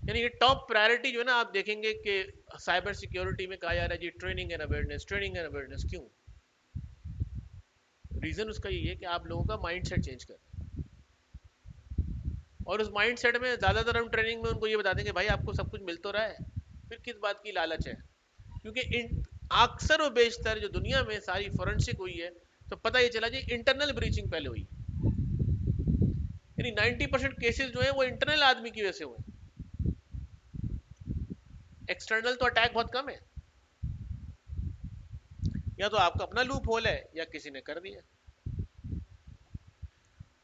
यानी ये टॉप प्रायोरिटी जो है ना, आप देखेंगे कि साइबर सिक्योरिटी में कहा जा रहा है जी training and awareness, training and awareness. क्यों? रीज़न उसका ये है कि आप लोगों का माइंड सेट चेंज कर, और उस माइंड सेट में ज़्यादातर हम ट्रेनिंग में उनको ये बता देंगे भाई आपको सब कुछ मिल तो रहा है, फिर किस बात की लालच है। क्योंकि अक्सर और बेशतर जो दुनिया में सारी फोरेंसिक हुई है, तो पता ये चला जी इंटरनल ब्रीचिंग पहले हुई, यानी 90% केसेस जो है वो इंटरनल आदमी की वजह से हुए, एक्सटर्नल तो अटैक बहुत कम है। या तो आपका अपना लूप होल है या किसी ने कर दिया।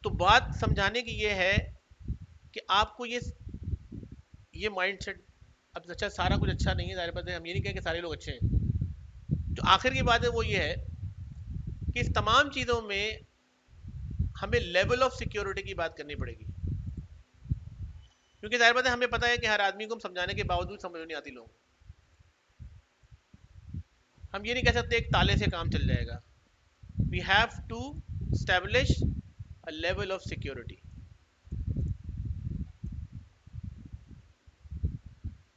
तो बात समझाने की ये है कि आपको ये माइंडसेट, अब अच्छा सारा कुछ अच्छा नहीं है, ज़ाहिर बात है हम ये नहीं कहें कि सारे लोग अच्छे हैं। जो आखिर की बात है वो ये है कि इस तमाम चीज़ों में हमें लेवल ऑफ सिक्योरिटी की बात करनी पड़ेगी, क्योंकि ज़ाहिर बात है हमें पता है कि हर आदमी को हम समझाने के बावजूद समझ नहीं आती लोगों। हम ये नहीं कह सकते एक ताले से काम चल जाएगा। We have to establish a level of security.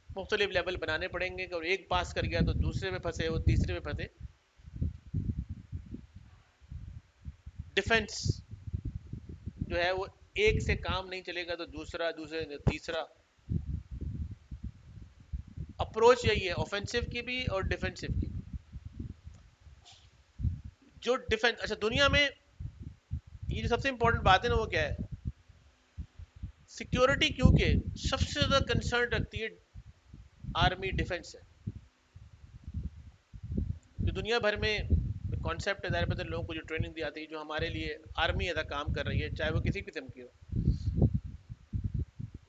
मुख्तलिफ लेवल बनाने पड़ेंगे, और एक पास कर गया तो दूसरे में फंसे, वो तीसरे में फंसे। डिफेंस जो है वो एक से काम नहीं चलेगा तो दूसरा, दूसरे से तीसरा। अप्रोच यही है, ऑफेंसिव की भी और डिफेंसिव की भी। जो डिफेंस, अच्छा दुनिया में ये जो सबसे इंपॉर्टेंट बात है ना वो क्या है, सिक्योरिटी क्योंकि सबसे ज्यादा कंसर्न रखती है आर्मी, डिफेंस है। जो दुनिया भर में कॉन्सेप्ट है, ज़ाहिर लोगों को जो ट्रेनिंग दी जाती है, जो हमारे लिए आर्मी ऐसा काम कर रही है, चाहे वो किसी किस्म की हो,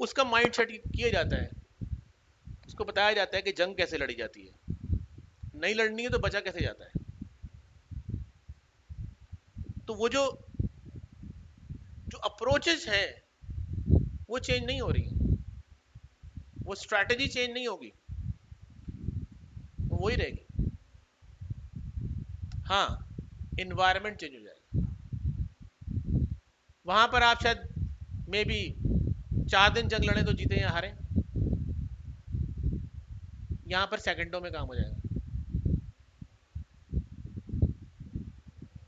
उसका माइंड सेट किया जाता है, उसको बताया जाता है कि जंग कैसे लड़ी जाती है, नहीं लड़नी है तो बचा कैसे जाता है। तो वो जो जो अप्रोचेस हैं वो चेंज नहीं हो रही, वो स्ट्रैटेजी चेंज नहीं होगी, वो वही रहेगी। हाँ, इन्वायरमेंट चेंज हो जाएगा। वहां पर आप शायद मे बी 4 दिन जंग लड़े तो जीते या हारे, यहां पर सेकंडों में काम हो जाएगा।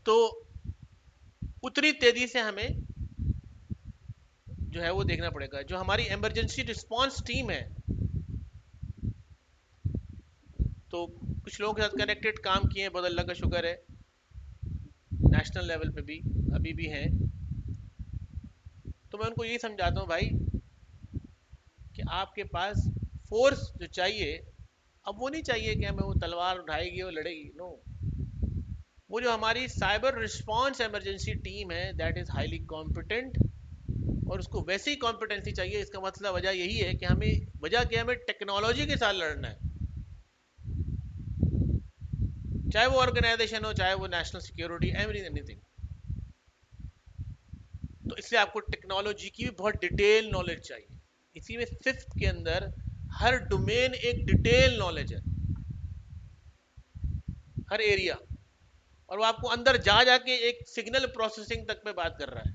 तो उतनी तेजी से हमें जो है वो देखना पड़ेगा। जो हमारी इमरजेंसी रिस्पांस टीम है, तो कुछ लोगों के साथ कनेक्टेड काम किए हैं, बहुत अल्लाह का शुक्र है, नेशनल लेवल पे भी अभी भी हैं। तो मैं उनको यही समझाता हूँ भाई कि आपके पास फोर्स जो चाहिए, अब वो नहीं चाहिए कि हमें वो तलवार उठाएगी और लड़ेगी, नो। वो जो हमारी साइबर रिस्पांस इमरजेंसी टीम है, दैट इज हाईली कॉम्पिटेंट, और उसको वैसी ही कॉम्पिटेंसी चाहिए। इसका मतलब वजह यही है कि हमें टेक्नोलॉजी के साथ लड़ना है, चाहे वो ऑर्गेनाइजेशन हो, चाहे वो नेशनल सिक्योरिटी, एनीथिंग। तो इसलिए आपको टेक्नोलॉजी की भी बहुत डिटेल नॉलेज चाहिए। इसी में फिफ्थ के अंदर हर डोमेन एक डिटेल नॉलेज है, हर एरिया, और वो आपको अंदर जा जाके एक सिग्नल प्रोसेसिंग तक पे बात कर रहा है।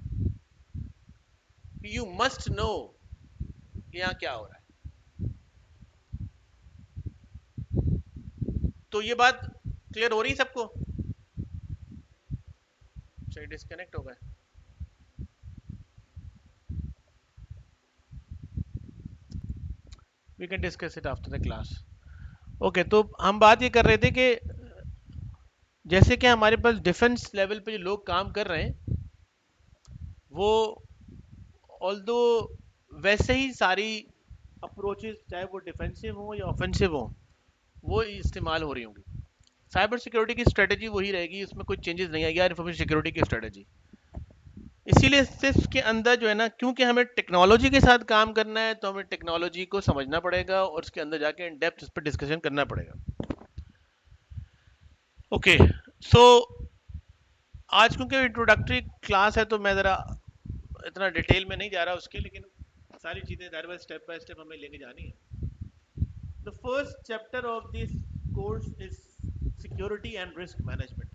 यू मस्ट नो यहाँ क्या हो रहा है। तो ये बात क्लियर हो रही है सबको? चलिए, डिस्कनेक्ट हो गए। We can discuss it after the class. Okay, तो हम बात ये कर रहे थे कि जैसे कि हमारे पास डिफेंस लेवल पे जो लोग काम कर रहे हैं, वो ऑल्दो वैसे ही सारी अप्रोचेस, चाहे वो डिफेंसिव हो या ऑफेंसिव हो, वो इस्तेमाल हो रही होंगी। साइबर सिक्योरिटी की स्ट्रेटेजी वही रहेगी, उसमें कोई चेंजेस नहीं आएगी यार, इंफॉर्मेशन सिक्योरिटी की स्ट्रेटेजी। इसीलिए सिर्फ के अंदर जो है ना, क्योंकि हमें टेक्नोलॉजी के साथ काम करना है, तो हमें टेक्नोलॉजी को समझना पड़ेगा और उसके अंदर जाके इन डेप्थ उस पर डिस्कशन करना पड़ेगा। ओके, सो आज क्योंकि इंट्रोडक्टरी क्लास है तो मैं ज़रा इतना डिटेल में नहीं जा रहा उसके, लेकिन सारी चीज़ें स्टेप बाय स्टेप हमें लेके जानी है। The first chapter of this course is security and risk management,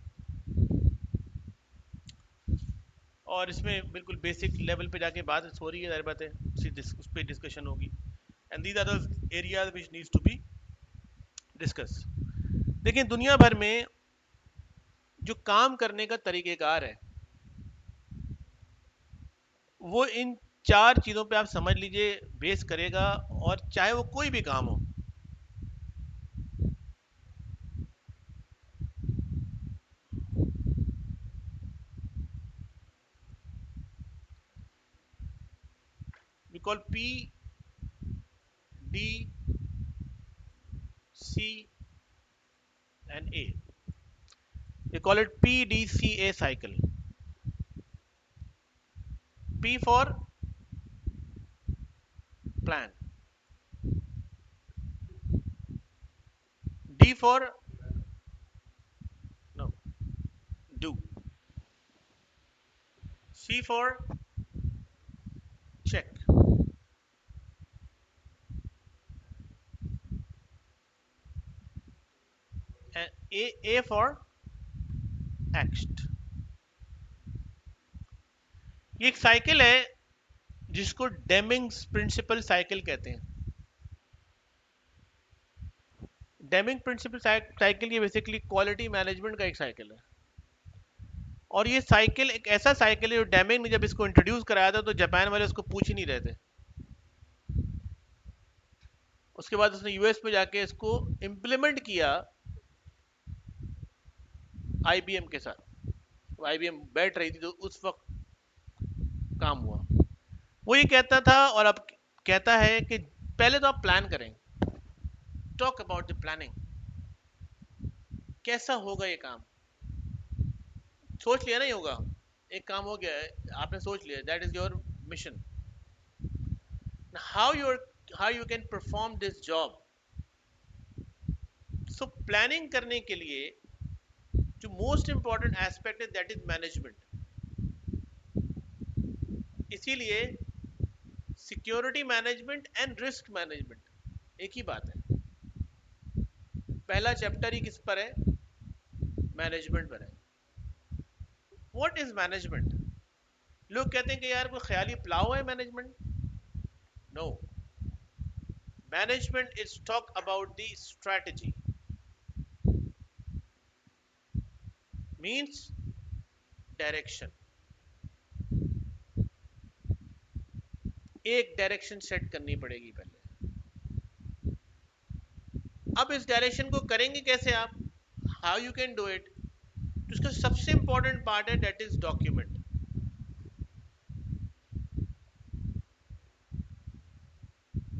और इसमें बिल्कुल बेसिक लेवल पे जाके बात हो रही है, जाहिर बात है उस पर डिस्कशन होगी। And these are the areas which needs to be discuss. देखिए, दुनिया भर में जो काम करने का तरीक़ेकार है, वो इन चार चीज़ों पे आप समझ लीजिए बेस करेगा, और चाहे वो कोई भी काम हो। we call P, D, C and A. We call it PDCA cycle. P for plan, D for no, do, C for check, and A for act. ये एक साइकिल है जिसको डेमिंग्स प्रिंसिपल साइकिल कहते हैं। डेमिंग प्रिंसिपल साइकिल ये basically quality management का एक cycle है, और ये साइकिल एक ऐसा साइकिल है जो डेमिंग ने जब इसको इंट्रोड्यूस कराया था तो जापान वाले उसको पूछ ही नहीं रहे थे। उसके बाद उसने यूएस में जाके इसको इम्प्लीमेंट किया आईबीएम के साथ। आईबीएम बैठ रही थी तो उस वक्त काम हुआ। वो ये कहता था और अब कहता है कि पहले तो आप प्लान करें, टॉक अबाउट द प्लानिंग, कैसा होगा ये काम। सोच लिया नहीं होगा, एक काम हो गया है, आपने सोच लिया, that is your mission. How you can perform this job. So planning करने के लिए जो मोस्ट इंपॉर्टेंट एस्पेक्ट है दैट इज मैनेजमेंट। इसीलिए security management and risk management एक ही बात है। पहला चैप्टर ही किस पर है? मैनेजमेंट पर है। What is management? लोग कहते हैं कि यार कोई ख्याली प्लाव है management. No, management is talk about the strategy, means direction. एक डायरेक्शन सेट करनी पड़ेगी पहले, अब इस डायरेक्शन को करेंगे कैसे आप, how you can do it, तो इसका सबसे इंपॉर्टेंट पार्ट है दैट इज डॉक्यूमेंट।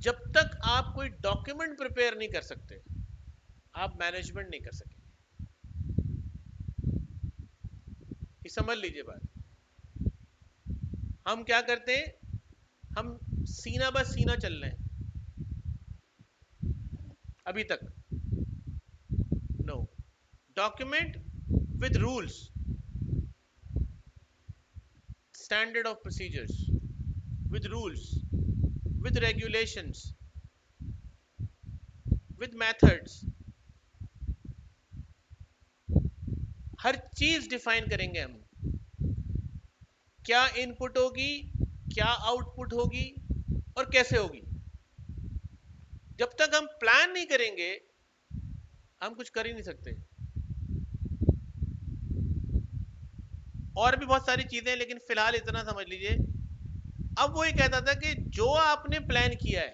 जब तक आप कोई डॉक्यूमेंट प्रिपेयर नहीं कर सकते आप मैनेजमेंट नहीं कर सकेंगे। ये समझ लीजिए बात। हम क्या करते हैं, हम सीना बस सीना चल रहे हैं अभी तक। No, document with rules, standard of procedures, with rules, with regulations, with methods, हर चीज डिफाइन करेंगे हम। क्या इनपुट होगी, क्या आउटपुट होगी और कैसे होगी। जब तक हम प्लान नहीं करेंगे हम कुछ कर ही नहीं सकते। और भी बहुत सारी चीजें, लेकिन फिलहाल इतना समझ लीजिए। अब वो ये कहता था कि जो आपने प्लान किया है,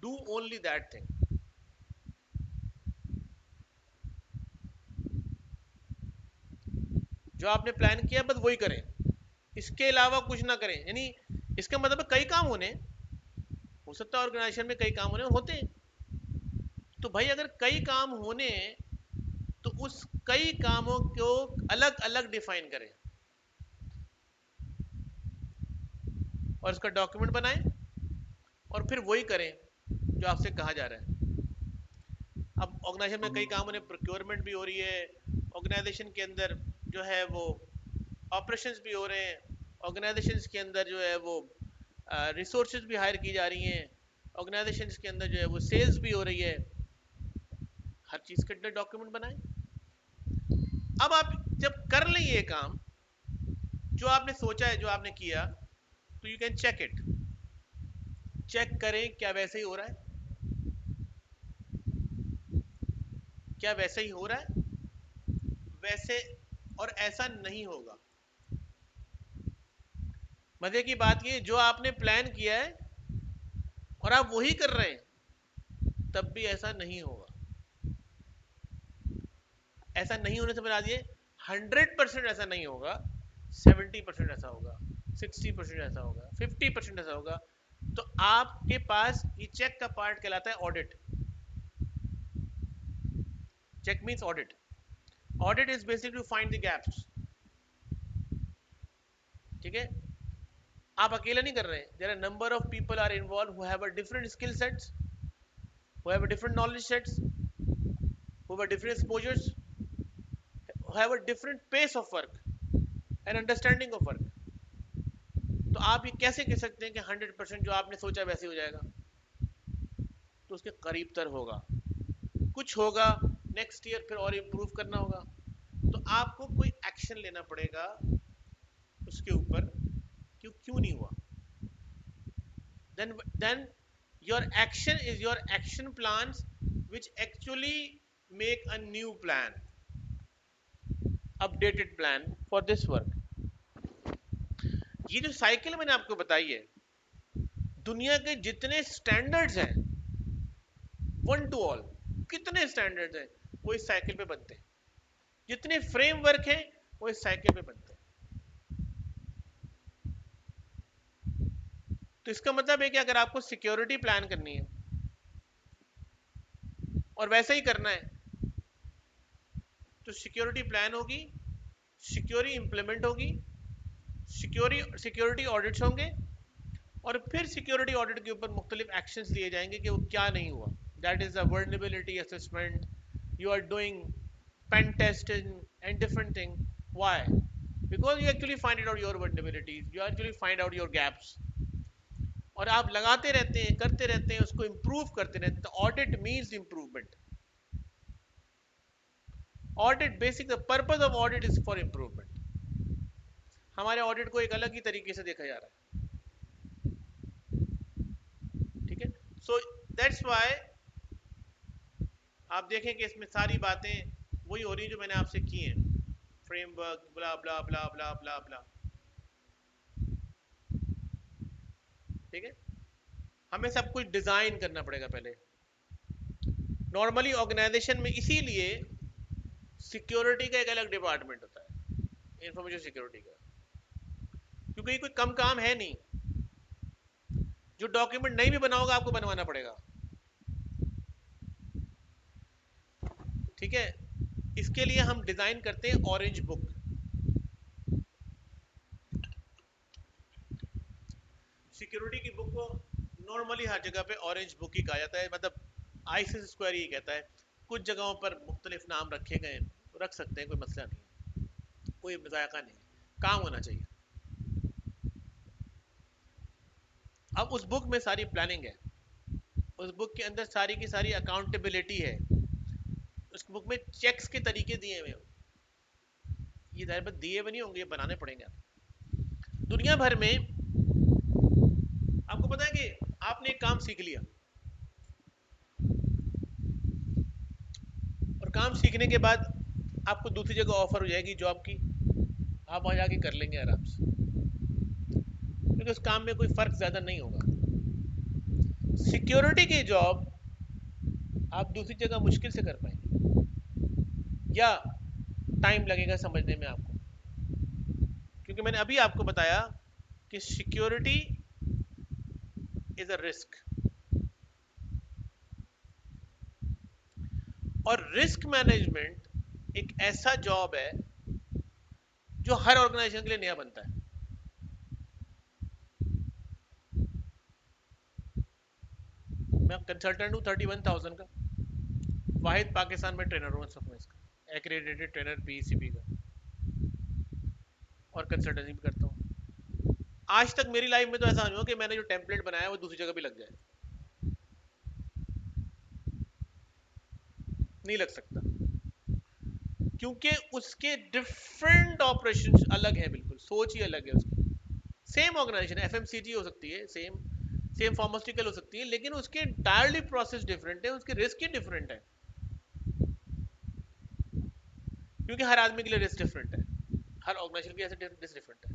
डू ओनली दैट थिंग। जो आपने प्लान किया बस वही करें, इसके अलावा कुछ ना करें। यानी इसका मतलब है कई काम होने, हो सकता है ऑर्गेनाइजेशन में कई काम होते हैं, तो भाई अगर कई काम होने तो उस कई कामों को अलग अलग डिफाइन करें और इसका डॉक्यूमेंट बनाएं और फिर वही करें जो आपसे कहा जा रहा है। अब ऑर्गेनाइजेशन में कई काम होने, प्रोक्योरमेंट भी हो रही है, ऑर्गेनाइजेशन के अंदर जो है वो ऑपरेशंस भी हो रहे हैं, ऑर्गेनाइजेशंस के अंदर जो है वो रिसोर्सेज भी हायर की जा रही हैं, ऑर्गेनाइजेशंस के अंदर जो है वो सेल्स भी हो रही है। हर चीज के अंदर डॉक्यूमेंट बनाएं। अब आप जब कर लें ये काम, जो आपने सोचा है, जो आपने किया, तो you can check it. Check करें क्या वैसे ही हो रहा है, क्या वैसे ही हो रहा है, वैसे और ऐसा नहीं होगा। मजे की बात ये, जो आपने प्लान किया है और आप वही कर रहे हैं तब भी ऐसा नहीं होगा। ऐसा नहीं होने से बता दिए 100% ऐसा नहीं होगा, 70% ऐसा होगा, 60% ऐसा होगा, 50% ऐसा होगा। तो आपके पास ये चेक का पार्ट कहलाता है audit. Check means audit. Audit is basically to find the gaps. ठीक है, आप अकेला नहीं कर रहे हैं, there are number of people are involve who have a different skill sets, who have a different knowledge sets, who have different exposures, who have a different pace of work and understanding of work. तो आप ये कैसे कह सकते हैं कि 100% जो आपने सोचा वैसे हो जाएगा, तो उसके करीब तर होगा, कुछ होगा, नेक्स्ट ईयर फिर और इम्प्रूव करना होगा। तो आपको कोई एक्शन लेना पड़ेगा उसके ऊपर, क्यों नहीं हुआ। then your action is your action plans which actually make a new plan, updated plan for this work. ये जो साइकिल मैंने आपको बताई है, दुनिया के जितने स्टैंडर्ड्स हैं, वन टू ऑल, कितने स्टैंडर्ड्स हैं वो इस साइकिल पे बनते हैं, जितने फ्रेमवर्क हैं वो इस साइकिल पे बनते हैं। तो इसका मतलब है कि अगर आपको सिक्योरिटी प्लान करनी है और वैसे ही करना है, तो सिक्योरिटी प्लान होगी, सिक्योरिटी इंप्लीमेंट होगी, सिक्योरिटी ऑडिट्स होंगे, और फिर सिक्योरिटी ऑडिट के ऊपर मुख्तलिफ एक्शंस लिए जाएंगे कि वो क्या नहीं हुआ। That is a vulnerability assessment, you are doing pen testing and different thing. Why? Because you actually find out your vulnerabilities, you actually find out your gaps, और आप लगाते रहते हैं, करते रहते हैं, उसको इंप्रूव करते रहते हैं। तो audit means improvement. Audit basic, the purpose of audit is for improvement. हमारे ऑडिट को एक अलग ही तरीके से देखा जा रहा है। ठीक है, सो दैट्स व्हाई आप देखें कि इसमें सारी बातें वही हो रही जो मैंने आपसे की हैं, फ्रेमवर्क, ब्ला ब्ला ब्ला ब्ला ब्ला ब्ला। ठीक है, हमें सब कुछ डिजाइन करना पड़ेगा पहले। नॉर्मली ऑर्गेनाइजेशन में इसीलिए सिक्योरिटी का एक अलग डिपार्टमेंट होता है, इंफॉर्मेशन सिक्योरिटी का, क्योंकि ये कोई कम काम है नहीं। जो डॉक्यूमेंट नहीं भी बना होगा आपको बनवाना पड़ेगा, ठीक है। इसके लिए हम डिजाइन करते हैं ऑरेंज बुक। सिक्योरिटी की बुक को नॉर्मली हर जगह पे ऑरेंज बुक ही कहा जाता है, मतलब आईसीस स्क्वायर ही कहता है। कुछ जगहों पर मुख्तलिफ नाम रखे गए, रख सकते हैं, कोई मसला नहीं है, कोई मजाका नहीं है, काम होना चाहिए। अब उस बुक में सारी प्लानिंग है, उस बुक के अंदर सारी की सारी अकाउंटेबिलिटी है, उस बुक में चेक्स के तरीके दिए हुए। ये दायरे दिए हुए नहीं होंगे, ये बनाने पड़ेंगे। दुनिया भर में आपको पता है कि आपने एक काम सीख लिया, और काम सीखने के बाद आपको दूसरी जगह ऑफर हो जाएगी जॉब की, आप वहां जाके कर लेंगे आराम से, क्योंकि उस काम में कोई फर्क ज्यादा नहीं होगा। सिक्योरिटी की जॉब आप दूसरी जगह मुश्किल से कर पाएंगे, या टाइम लगेगा समझने में आपको, क्योंकि मैंने अभी आपको बताया कि सिक्योरिटी इज अ रिस्क, और रिस्क मैनेजमेंट एक ऐसा जॉब है जो हर ऑर्गेनाइजेशन के लिए नया बनता है। मैं कंसल्टेंट हूँ 31,000 का, वाहिद पाकिस्तान में ट्रेनर हूँ इसका, एक्रेडिटेड ट्रेनर पीसीबी का, और कंसल्टेंसी भी करता हूँ। आज तक मेरी लाइफ में तो ऐसा नहीं हुआ कि मैंने जो टेम्पलेट बनाया वो दूसरी जगह भी लग जाए, नहीं लग सकता, क्योंकि उसके डिफरेंट ऑपरेशन अलग है, बिल्कुल सोच ही अलग है उसकी। सेम ऑर्गेनाइजेशन एफएमसीजी हो सकती है, सेम सेम फार्मास्यूटिकल हो सकती है, लेकिन उसके इंटायरली प्रोसेस डिफरेंट है, उसके रिस्क ही डिफरेंट है, क्योंकि हर आदमी के लिए रिस्क डिफरेंट है, हर ऑर्गेनाइजेशन के ऐसे रिस्क डिफरेंट है।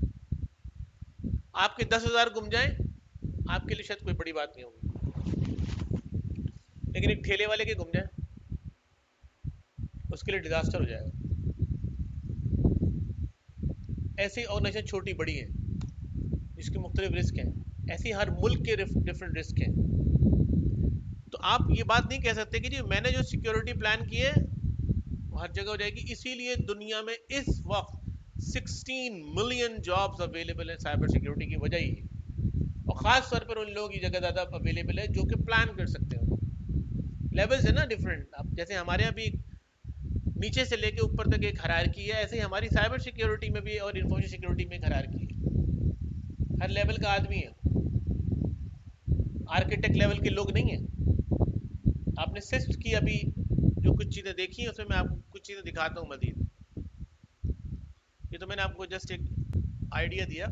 आपके 10,000 गुम जाए आपके लिए शायद कोई बड़ी बात नहीं होगी, लेकिन एक ठेले वाले के गुम जाए उसके लिए डिजास्टर हो जाएगा। ऐसी ऑर्गेनाइजेशन छोटी बड़ी है जिसके मुख्तलिफ रिस्क हैं, ऐसी हर मुल्क के डिफरेंट रिस्क हैं। तो आप ये बात नहीं कह सकते कि जी मैंने जो सिक्योरिटी प्लान की है हर जगह हो जाएगी। इसीलिए दुनिया में इस वक्त 16 मिलियन जॉब्स अवेलेबल है साइबर सिक्योरिटी की वजह ही, और खास तौर पर उन लोगों की जगह ज़्यादा अवेलेबल है जो कि प्लान कर सकते हो। लेवल्स है ना डिफरेंट, अब जैसे हमारे यहाँ भी नीचे से लेके ऊपर तक एक हायरार्की है, ऐसे ही हमारी साइबर सिक्योरिटी में भी और इंफॉर्मेशन सिक्योरिटी में एक हायरार्की है, हर लेवल का आदमी है, आर्किटेक्ट लेवल के लोग नहीं है। आपने सिस्ट की अभी जो कुछ चीज़ें देखी हैं उसमें मैं आपको कुछ चीज़ें दिखाता हूँ मजीद। ये तो मैंने आपको जस्ट एक आइडिया दिया।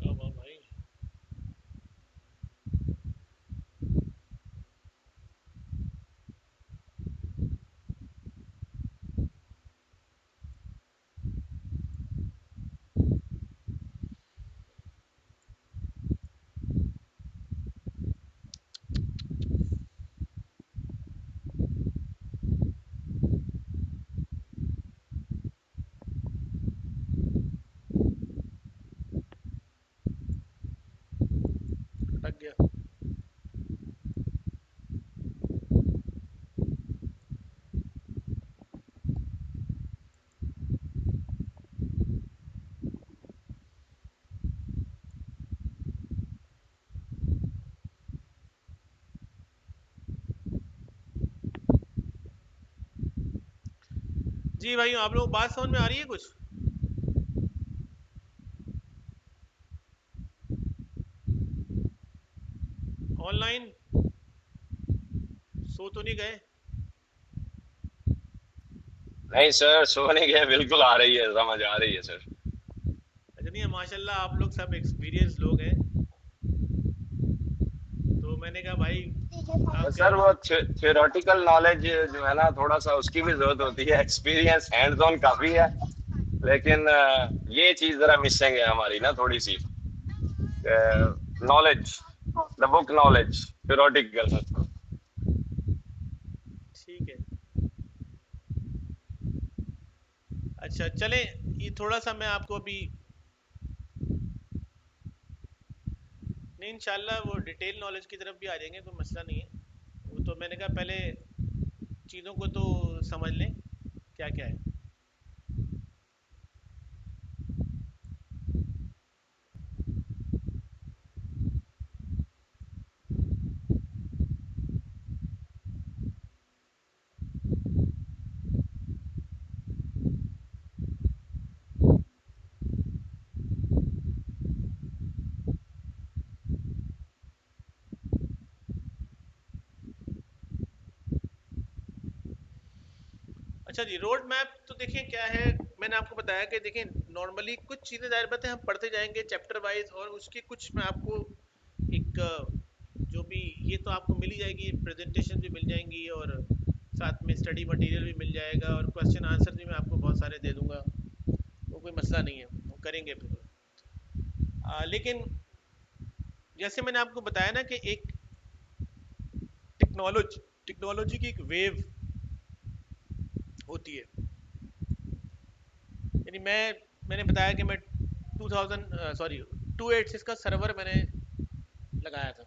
भाई अटक गया। जी भाई आप लोग बात समझ में आ रही है कुछ? ऑनलाइन सो तो नहीं गए? नहीं सर, सो नहीं गए, बिल्कुल आ रही है, समझ आ रही है सर। अच्छा नहीं, माशाल्लाह आप लोग सब एक्सपीरियंस लोग हैं, तो मैंने कहा भाई आप क्या। सर वो थियोरेटिकल नॉलेज जो है ना, थोड़ा सा उसकी भी जरूरत होती है, एक्सपीरियंस हैंड्स ऑन काफी है, लेकिन ये चीज जरा मिसिंग है हमारी ना थोड़ी सी, knowledge, the book knowledge, theoretical. ठीक है, अच्छा चले, ये थोड़ा सा मैं आपको अभी, नहीं इंशाल्लाह वो डिटेल नॉलेज की तरफ भी आ जाएंगे, कोई मसला नहीं है। वो तो मैंने कहा पहले चीज़ों को तो समझ लें क्या क्या है। अच्छा जी, रोड मैप तो देखिए क्या है, मैंने आपको बताया कि देखिए नॉर्मली कुछ चीज़ें जाहिर बात है हम पढ़ते जाएंगे चैप्टर वाइज, और उसकी कुछ मैं आपको एक जो भी, ये तो आपको मिल ही जाएगी, प्रेजेंटेशन भी मिल जाएंगी और साथ में स्टडी मटेरियल भी मिल जाएगा, और क्वेश्चन आंसर भी मैं आपको बहुत सारे दे दूंगा, वो कोई मसला नहीं है, वो करेंगे बिल्कुल। लेकिन जैसे मैंने आपको बताया ना कि एक टेक्नोलॉजी की एक वेव होती है, यानी मैंने बताया कि मैं 286 का सर्वर मैंने लगाया था,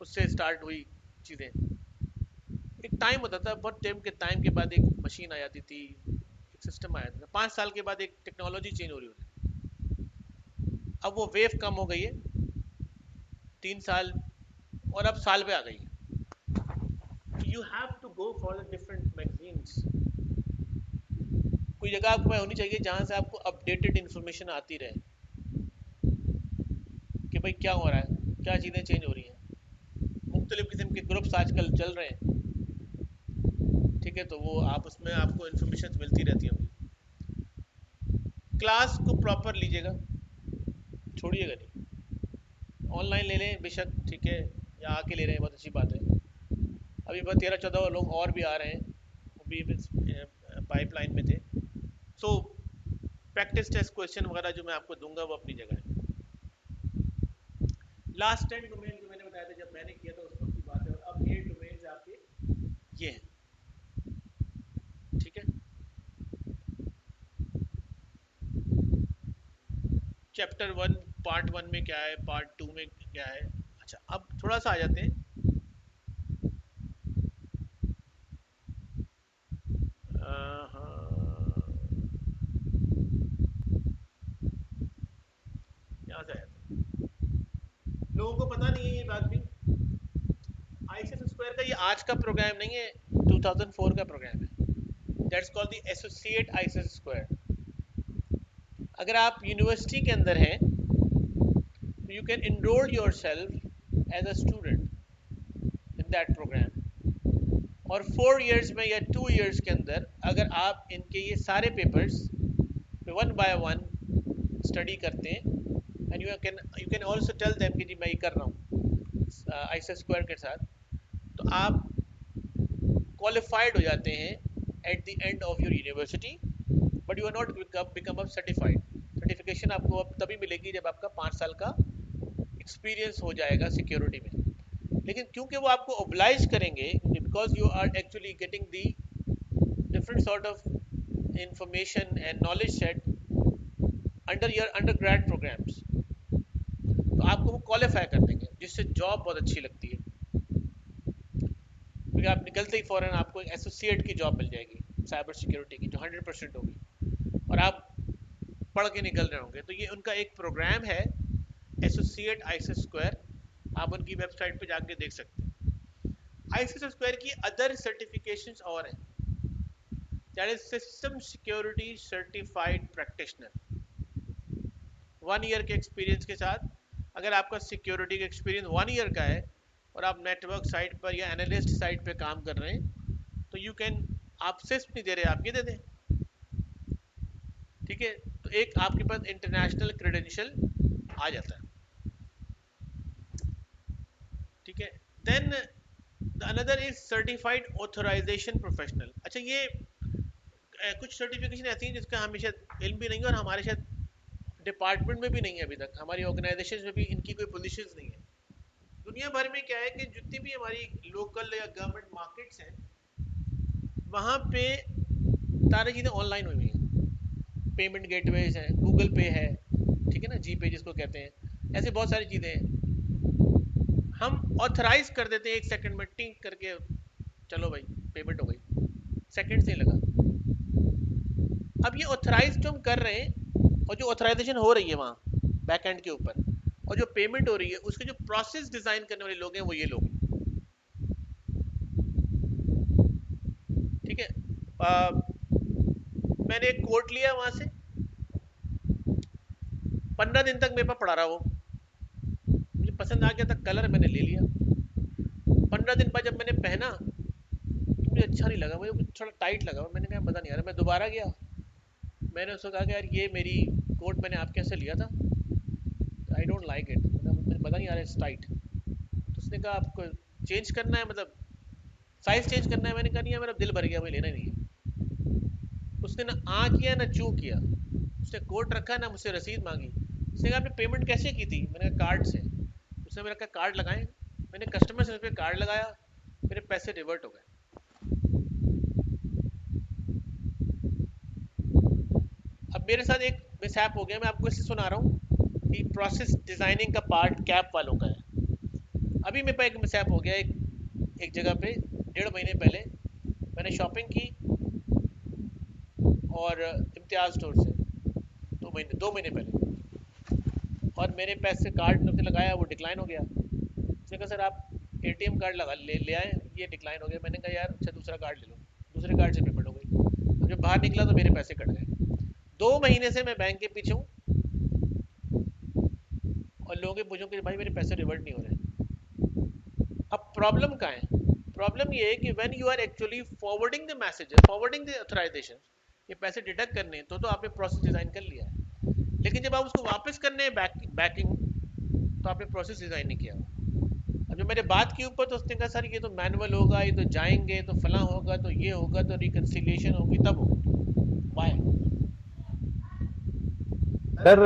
उससे स्टार्ट हुई चीज़ें। एक टाइम होता था, बहुत टाइम के बाद एक मशीन आ जाती थी, एक सिस्टम आया था, 5 साल के बाद एक टेक्नोलॉजी चेंज हो रही होती थी। अब वो वेव कम हो गई है, 3 साल, और अब साल पे आ गई है। You have to go for the different magazines, कोई जगह आपको होनी चाहिए जहाँ से आपको अपडेटेड इन्फॉर्मेशन आती रहे कि भाई क्या हो रहा है, क्या चीज़ें चेंज हो रही हैं। मुख्तलिफ किस्म के ग्रुप्स आजकल चल रहे हैं, ठीक है, तो वो आप उसमें आपको इन्फॉर्मेशन मिलती रहती होंगी। क्लास को प्रॉपर लीजिएगा, छोड़िएगा नहीं, ऑनलाइन ले लें बेशक, ठीक है, या आके ले रहे हैं बहुत अच्छी बात है। अभी बस 13-14 लोग और भी आ रहे हैं, वो भी पाइपलाइन में थे। सो प्रैक्टिस टेस्ट क्वेश्चन वगैरह जो मैं आपको दूंगा वो अपनी जगह है। लास्ट 10 डोमेन जो मैंने बताया था जब मैंने किया था उस वक्त की बात है, और अब 8 डोमेन आपके ये हैं, ठीक है। चैप्टर 1 पार्ट 1 में क्या है, पार्ट 2 में क्या है। अच्छा अब थोड़ा सा आ जाते हैं, हाँ, यहाँ से आया था, लोगों को पता नहीं है ये बात भी, आईसीएस स्क्वायर का ये आज का प्रोग्राम नहीं है, 2004 का प्रोग्राम है, that's called the associate ICS square. अगर आप यूनिवर्सिटी के अंदर हैं तो you can enroll yourself as a student in that program, और 4 years में या 2 years के अंदर अगर आप इनके ये सारे पेपर्स 1 by 1 स्टडी करते हैं, and you can also tell them कि जी मैं ये कर रहा हूँ आईसीएस स्क्वायर के साथ, तो आप क्वालिफाइड हो जाते हैं at the end of your university, but you are not become up certified. Certification आपको अब तभी मिलेगी जब आपका 5 साल का एक्सपीरियंस हो जाएगा सिक्योरिटी में। लेकिन क्योंकि वो आपको ओब्लाइज करेंगे, because you are actually getting the different sort of information and knowledge set under your undergrad programs, तो आपको वो क्वालिफाई कर देंगे, जिससे जॉब बहुत अच्छी लगती है, क्योंकि आप निकलते ही फ़ौरन आपको एक एसोसिएट की जॉब मिल जाएगी साइबर सिक्योरिटी की, जो 100% होगी, और आप पढ़ के निकल रहे होंगे। तो ये उनका एक प्रोग्राम है एसोसिएट आईसीएस स्क्वायर, आप उनकी वेबसाइट पे जाके देख सकते हैं। आईसीएस स्क्वायर की अदर सर्टिफिकेशंस और हैं, that is system security certified practitioner, 1 year के एक्सपीरियंस के साथ अगर आपका सिक्योरिटी का एक्सपीरियंस 1 ईयर का है और आप नेटवर्क साइट पर या एनालिस्ट साइट पे काम कर रहे हैं, तो यू कैन, आप सिर्फ नहीं दे रहे, आप ये दे दें, ठीक है। तो एक आपके पास इंटरनेशनल क्रेडेंशियल आ जाता है, ठीक है। Then the another is certified authorization professional. अच्छा, ये कुछ सर्टिफिकेशन ऐसी हैं जिसका हमें शायद इल्म भी नहीं है और हमारे शायद डिपार्टमेंट में भी नहीं है अभी तक, हमारी ऑर्गेनाइजेशन में भी इनकी कोई पोजीशंस नहीं है। दुनिया भर में क्या है कि जितनी भी हमारी लोकल या गवर्नमेंट मार्केट्स हैं, वहाँ पे सारी चीज़ें ऑनलाइन हुई हैं। पेमेंट गेटवेज हैं, गूगल पे है, ठीक है ना, जी पे जिसको कहते हैं, ऐसे बहुत सारी चीज़ें हैं। हम ऑथराइज कर देते हैं 1 सेकंड में, टिंक करके चलो भाई पेमेंट हो गई, सेकंड से लगा। अब ये ऑथराइज जो हम कर रहे हैं और जो ऑथराइजेशन हो रही है वहाँ बैक एंड के ऊपर, और जो पेमेंट हो रही है, उसके जो प्रोसेस डिजाइन करने वाले लोग हैं वो ये लोग, ठीक है। मैंने एक कोट लिया वहां से, 15 दिन तक मेरे पास पड़ा रहा, वो मुझे पसंद आ गया था, कलर मैंने ले लिया। 15 दिन बाद जब मैंने पहना तो मुझे अच्छा नहीं लगा, मुझे थोड़ा टाइट लगा, मैंने कहा मज़ा नहीं आ रहा। मैं दोबारा गया, मैंने उसको कहा कि यार ये मेरी कोट मैंने आपके यहाँ से लिया था, आई डोंट लाइक इट, मतलब मुझे मज़ा नहीं आ रहा है, इट्स टाइट। तो उसने कहा आपको चेंज करना है, मतलब साइज़ चेंज करना है। मैंने कहा नहीं है, मेरा दिल भर गया, मुझे लेना नहीं है। उसने ना आ किया ना चू किया, उसने कोट रखा ना मुझसे रसीद मांगी। उसने कहा आपने पेमेंट कैसे की थी? मैंने कहा कार्ड से। उसने मेरा कहा कार्ड लगाएं, मैंने कस्टमर सर्विस पे कार्ड लगाया, मेरे पैसे रिवर्ट हो गए। अब मेरे साथ एक मिसहैप हो गया, मैं आपको इसलिए सुना रहा हूँ कि प्रोसेस डिजाइनिंग का पार्ट कैप वालों का है। अभी मेरे पास एक मिसहैप हो गया, एक जगह पे 1.5 महीने पहले मैंने शॉपिंग की और इम्तियाज स्टोर से 2 महीने पहले, और मेरे पैसे कार्ड लगाया, वो डिक्लाइन हो गया। उसने कहा सर आप एटीएम कार्ड लगा ले आए, ये डिक्लाइन हो गया। मैंने कहा यार अच्छा दूसरा कार्ड ले लो, दूसरे कार्ड से पेमेंट हो गई। अब जब बाहर निकला तो मेरे पैसे कट गए। 2 महीने से मैं बैंक के पीछे हूँ और लोगों के पूछूं कि भाई मेरे पैसे रिवर्ट नहीं हो रहे। अब प्रॉब्लम कहाँ है? प्रॉब्लम ये है कि when you are actually forwarding the messages, forwarding the authorization, ये पैसे डिडक्ट करने हैं तो आपने प्रोसेस डिजाइन कर लिया है, लेकिन जब आप उसको वापस करने हैं बैकिंग, तो आपने प्रोसेस डिजाइन नहीं किया। अब जो मैंने बात की ऊपर, तो उसने कहा सर ये तो मैनुअल होगा, ये तो जाएंगे तो फला होगा, तो ये होगा, तो रिकंसिलिएशन होगी, तब होगी। Why? Sir,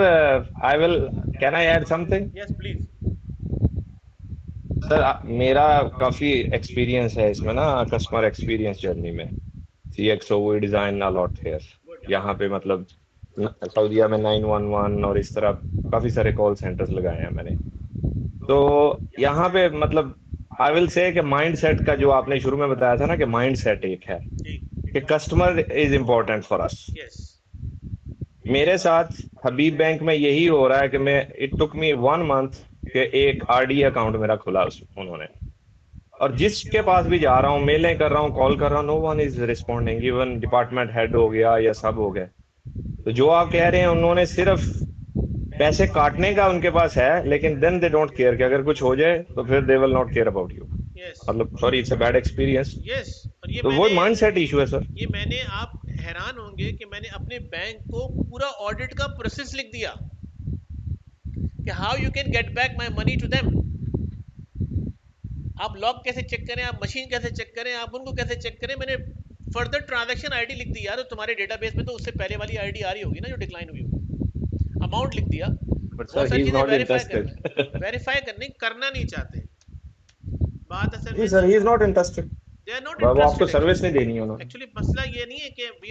can I add something? Yes please. Sir मेरा काफी एक्सपीरियंस है इसमें ना, कस्टमर एक्सपीरियंस जर्नी में। CXO we design a lot here। यहाँ पे मतलब सऊदीया में 911 और इस तरह काफी सारे कॉल सेंटर्स लगाए हैं मैंने। तो यहाँ पे मतलब आई विल से कि माइंड सेट का जो आपने शुरू में बताया था ना कि माइंड सेट एक है कि customer is important for us. Yes. मेरे साथ हबीब बैंक में यही हो रहा है कि मैं इट टुक मी 1 मंथ के एक RD अकाउंट मेरा खुला उन्होंने, और जिसके पास भी जा रहा हूँ, मेलें कर रहा हूँ, कॉल कर रहा हूँ, no one is responding, even department head हो गया या सब हो गए। तो जो आप कह रहे हैं उन्होंने सिर्फ पैसे काटने का उनके पास है, लेकिन देन दे डोंट केयर कि अगर कुछ हो जाए तो फिर they will not care about you. Yes मतलब sorry it's a bad experience. Yes. और ये तो वो माइंड सेट इशू है सर। ये मैंने, आप हैरान होंगे कि मैंने अपने बैंक को पूरा ऑडिट का प्रोसेस लिख दिया कि how you can get back my money to them. आप लॉग कैसे चेक करें, आप मशीन कैसे चेक करें, आप उनको कैसे चेक करें। मैंने फर्दर ट्रांजैक्शन आईडी लिख दी। यार तो तुम्हारे डेटाबेस में तो उससे पहले वाली आईडी आ रही होगी ना जो डिक्लाइन हुई होगी, अमाउंट लिख दिया। But sir he is not interested. Verify करना नहीं चाहते। बात असल जी में sir he is not interested. They are not वो आपको इंटरेस्टेड। सर्विस नहीं देनी है उन्होंने। एक्चुअली मसला ये नहीं है कि we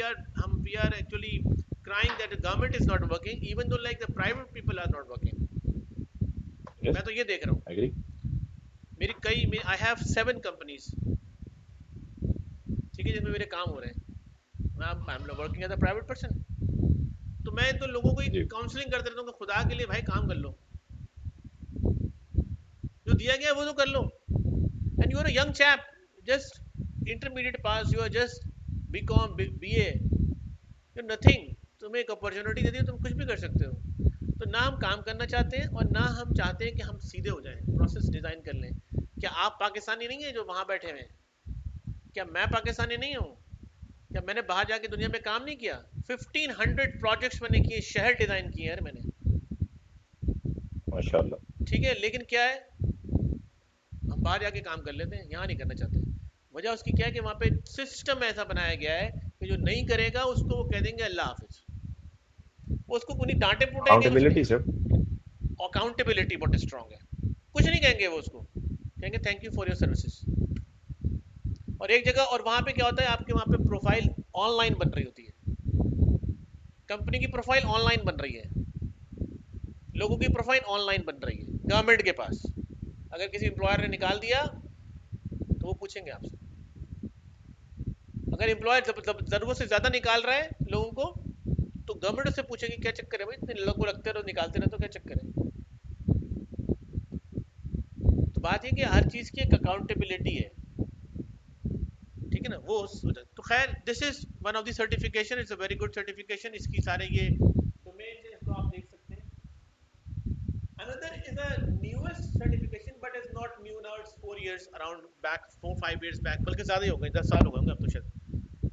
are actually crying that the government is not working, even though like the private people are not working. Yes, मैं तो ये देख रहा हूँ, agree। मेरी आई हैव 7 कंपनीज, ठीक है, जिसमें मेरे काम हो रहे हैं। I am working as a private person. तो मैं तो लोगों को जी। काउंसलिंग कर देता हूँ कि खुदा के लिए भाई काम कर लो, जो दिया गया वो तो कर लो। And you are a young chap, just intermediate pass, you are just BCom BA, you nothing. तुम्हें एक अपॉर्चुनिटी दे दी, तुम कुछ भी कर सकते हो। तो ना हम काम करना चाहते हैं और ना हम चाहते हैं कि हम सीधे हो जाएं, प्रोसेस डिज़ाइन कर लें। क्या आप पाकिस्तानी नहीं हैं जो वहाँ बैठे हुए हैं? क्या मैं पाकिस्तानी नहीं हूँ? क्या मैंने बाहर जाके दुनिया में काम नहीं किया? 1500 प्रोजेक्ट्स मैंने किए, शहर डिज़ाइन किए यार मैंने, माशाल्लाह। ठीक है। लेकिन क्या है, हम बाहर जाके काम कर लेते हैं, यहाँ नहीं करना चाहते। वजह उसकी क्या है कि वहाँ पे सिस्टम ऐसा बनाया गया है कि जो नहीं करेगा उसको वो कह देंगे अल्लाह हाफिज, उसको कोई डांटे फूटेंगे, अकाउंटेबिलिटी सर। अकाउंटेबिलिटी बहुत स्ट्रांग है, कुछ नहीं कहेंगे वो, उसको कहेंगे thank you for your services. और एक जगह, और वहाँ पे क्या होता है, आपके वहाँ पे प्रोफाइल ऑनलाइन बन रही होती है, कंपनी की प्रोफाइल ऑनलाइन बन रही है, लोगों की प्रोफाइल ऑनलाइन बन रही है गवर्नमेंट के पास। अगर किसी एम्प्लॉयर ने निकाल दिया तो वो पूछेंगे आपसे। अगर एम्प्लॉयर जरूरत से ज्यादा निकाल रहा है लोगों को, तो गवर्नमेंट से पूछेगी क्या चक्कर है भाई, इतने लोगों को रखते रहो निकालते रहो, तो क्या चक्कर है। तो बात ये कि हर चीज की एक अकाउंटेबिलिटी है, ठीक है ना। वो तो खैर, this is one of the certification, it's a very good certification. इसकी सारे ये डोमेन है, इसको आप देख सकते हैं। Another is a newest certification, but it's not new now. It's 4 years around back, 4-5 years back, बल्कि ज़्यादा ही हो गए, 10 साल हो गए होंगे अब तो शायद।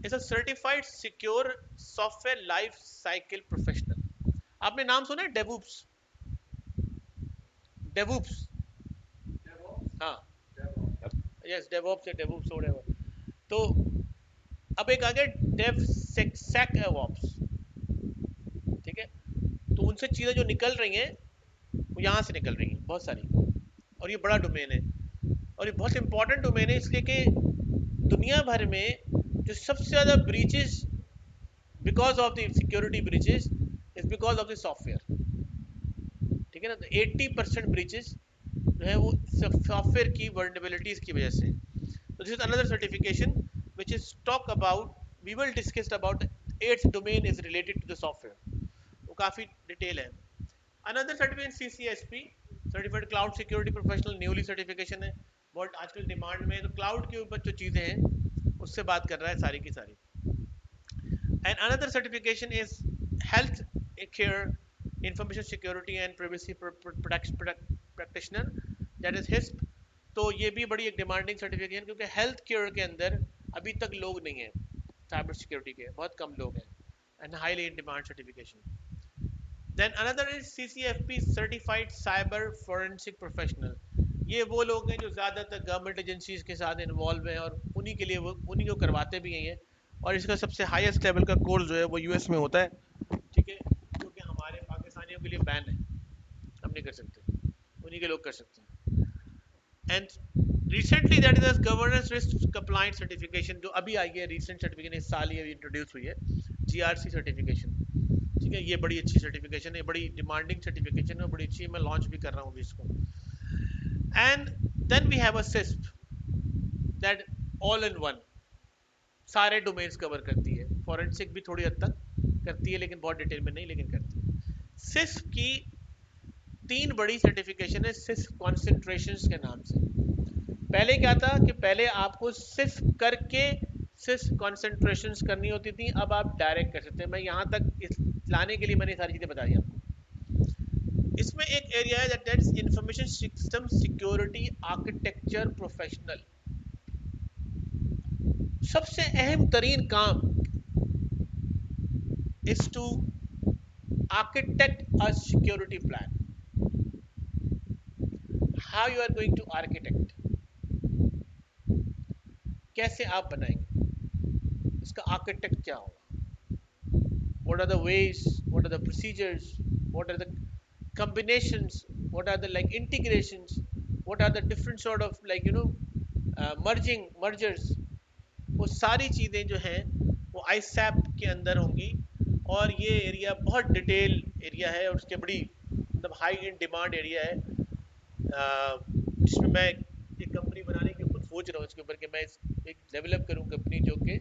It's a certified secure software life cycle professional. आपने नाम सुना है DevOps? DevOps, हाँ, yes, DevOps या DevOps whatever. तो अब एक आ गया DevSecOps, ठीक है। तो उनसे चीज़ें जो निकल रही हैं वो यहाँ से निकल रही हैं बहुत सारी, और ये बड़ा डोमेन है और ये बहुत इंपॉर्टेंट डोमेन है, इसलिए कि दुनिया भर में जो सबसे ज़्यादा breaches because of the security breaches is because of the software, ठीक है ना। तो 80% ब्रीचेस जो है वो सॉफ्टवेयर की वर्नेबिलिटीज की वजह से। तो this is another certification which is talk about, we will discuss about 8th domain is related to the software, वो काफ़ी डिटेल है। Another certification CCSP, certified cloud security professional, newly certification है, बहुत आजकल डिमांड में है। तो क्लाउड के ऊपर जो चीज़ें हैं उससे बात कर रहा है सारी की सारी। And another certification is health care information security and privacy practitioner, that is HISP। तो ये भी बड़ी एक डिमांडिंग सर्टिफिकेशन, क्योंकि हेल्थ केयर के अंदर अभी तक लोग नहीं हैं, साइबर सिक्योरिटी के बहुत कम लोग हैं, and highly in demand certification. Then another is CCFP Certified Cyber Forensic Professional। ये वो लोग हैं जो ज़्यादातर गवर्नमेंट एजेंसीज के साथ इन्वॉल्व हैं और उन्हीं के लिए वो उन्हीं को करवाते भी हैं। और इसका सबसे हाईएस्ट लेवल का कोर्स जो है वो US में होता है, ठीक है, क्योंकि हमारे पाकिस्तानियों के लिए बैन है, हम नहीं कर सकते, उन्हीं के लोग कर सकते हैं। And recently that is governance risk compliance certification, जो अभी आई है, रिसेंट सर्टिफिकेशन, इस साल ये इंट्रोड्यूस हुई है, GRC सर्टिफिकेशन, ठीक है। ये बड़ी अच्छी सर्टिफिकेशन है, बड़ी डिमांडिंग सर्टिफिकेशन है, बड़ी अच्छी है, मैं लॉन्च भी कर रहा हूँ इसको। And then we have a CISP, that all in one, सारे डोमेन्स कवर करती है, फॉरेंसिक भी थोड़ी हद तक करती है लेकिन बहुत डिटेल में नहीं, लेकिन करती है। CISP की 3 बड़ी सर्टिफिकेशन है CISP कॉन्सेंट्रेशंस के नाम से। पहले क्या था कि पहले आपको CISP करके CISP कॉन्सेंट्रेशंस करनी होती थी, अब आप डायरेक्ट कर सकते हैं। मैं यहाँ तक लाने के लिए मैंने सारी चीज़ें बता दी आपको। इसमें एक एरिया है that is information system security architecture professional. सबसे अहम तरीन काम is to architect a security plan. How you are going to architect, कैसे आप बनाएंगे, इसका आर्किटेक्ट क्या होगा, what are the ways, what are the procedures, what are the combinations, what are the like integrations, what are the different sort of like mergers, वो सारी चीज़ें जो हैं वो ISAP के अंदर होंगी। और ये एरिया बहुत डिटेल एरिया है और उसके बड़ी मतलब हाई इन डिमांड एरिया है, जिसमें मैं एक कंपनी बनाने की खुद सोच रहा हूँ इसके ऊपर कि मैं एक डेवलप करूँ कंपनी जो कि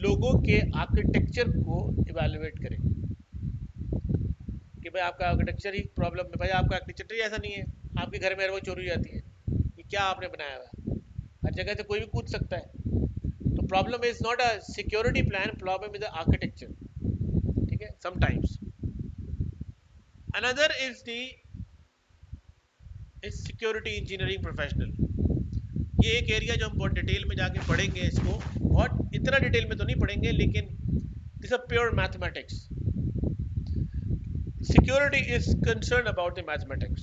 लोगों के आर्किटेक्चर को इवेलुएट करें कि भाई आपका आर्किटेक्चर ही प्रॉब्लम है, भाई आपका आर्किटेक्चर ही ऐसा नहीं है, आपके घर में रोज चोरी हो जाती है, ये क्या आपने बनाया हुआ है, हर जगह से कोई भी कूद सकता है। तो problem is not a security plan, problem is architecture, ठीक है। Sometimes another is the is security engineering professional. ये एक एरिया जो हम बहुत डिटेल में जाके पढ़ेंगे, इसको बहुत इतना डिटेल में तो नहीं पढ़ेंगे, लेकिन this are pure mathematics. Security is concern about the mathematics,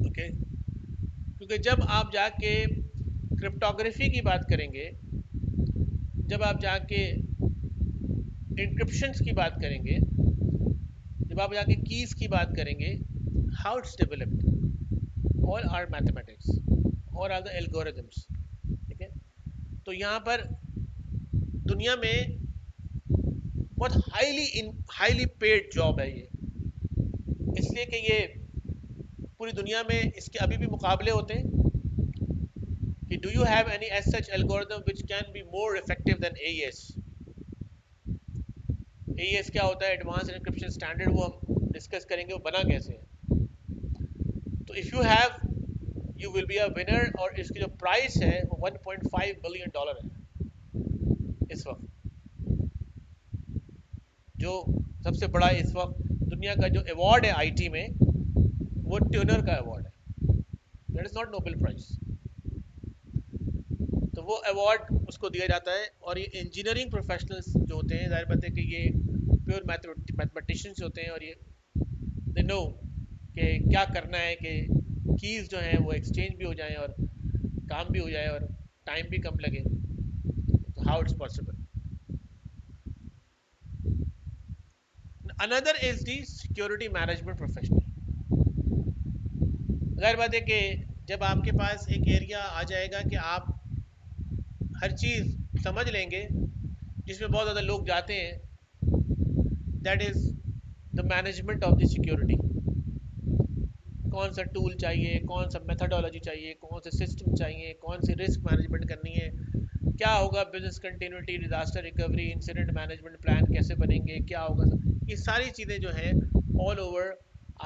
okay. क्योंकि जब आप जाके क्रिप्टोग्राफी की बात करेंगे, जब आप जाके इंक्रिप्शंस की बात करेंगे, जब आप जाके कीज की बात करेंगे, how it's developed, all are mathematics, all are the algorithms, ठीक है। तो यहाँ पर दुनिया में बहुत हाईली पेड जॉब है ये, इसलिए कि ये पूरी दुनिया में इसके अभी भी मुकाबले होते हैं कि do you have any as such algorithm which can be more effective than AES। AES क्या होता है, एडवांस एन्क्रिप्शन स्टैंडर्ड, वो हम डिस्कस करेंगे वो बना कैसे है। तो if you have you will be a winner, और इसकी जो प्राइस है वो $1.5 बिलियन है इस वक्त। जो सबसे बड़ा इस वक्त दुनिया का जो अवार्ड है आईटी में, वो ट्यूनर का अवार्ड है, that is not Nobel prize. तो वो अवार्ड उसको दिया जाता है। और ये इंजीनियरिंग प्रोफेशनल्स जो होते हैं, जाहिर बात है कि ये प्योर मैथमेटिशियंस होते हैं, और ये दे नो कि क्या करना है कि कीज जो हैं वो एक्सचेंज भी हो जाएं और काम भी हो जाए और टाइम भी कम लगे। तो how it's possible. Another is the security management professional. जाहिर बात है कि जब आपके पास एक एरिया आ जाएगा कि आप हर चीज़ समझ लेंगे, जिसमें बहुत ज़्यादा लोग जाते हैं, that is the management of the security. कौन सा टूल चाहिए, कौन सा मेथडोलॉजी चाहिए, कौन से सिस्टम चाहिए, कौन सी रिस्क मैनेजमेंट करनी है, क्या होगा business continuity, disaster recovery, incident management plan कैसे बनेंगे, क्या होगा, ये सारी चीज़ें जो है ऑल ओवर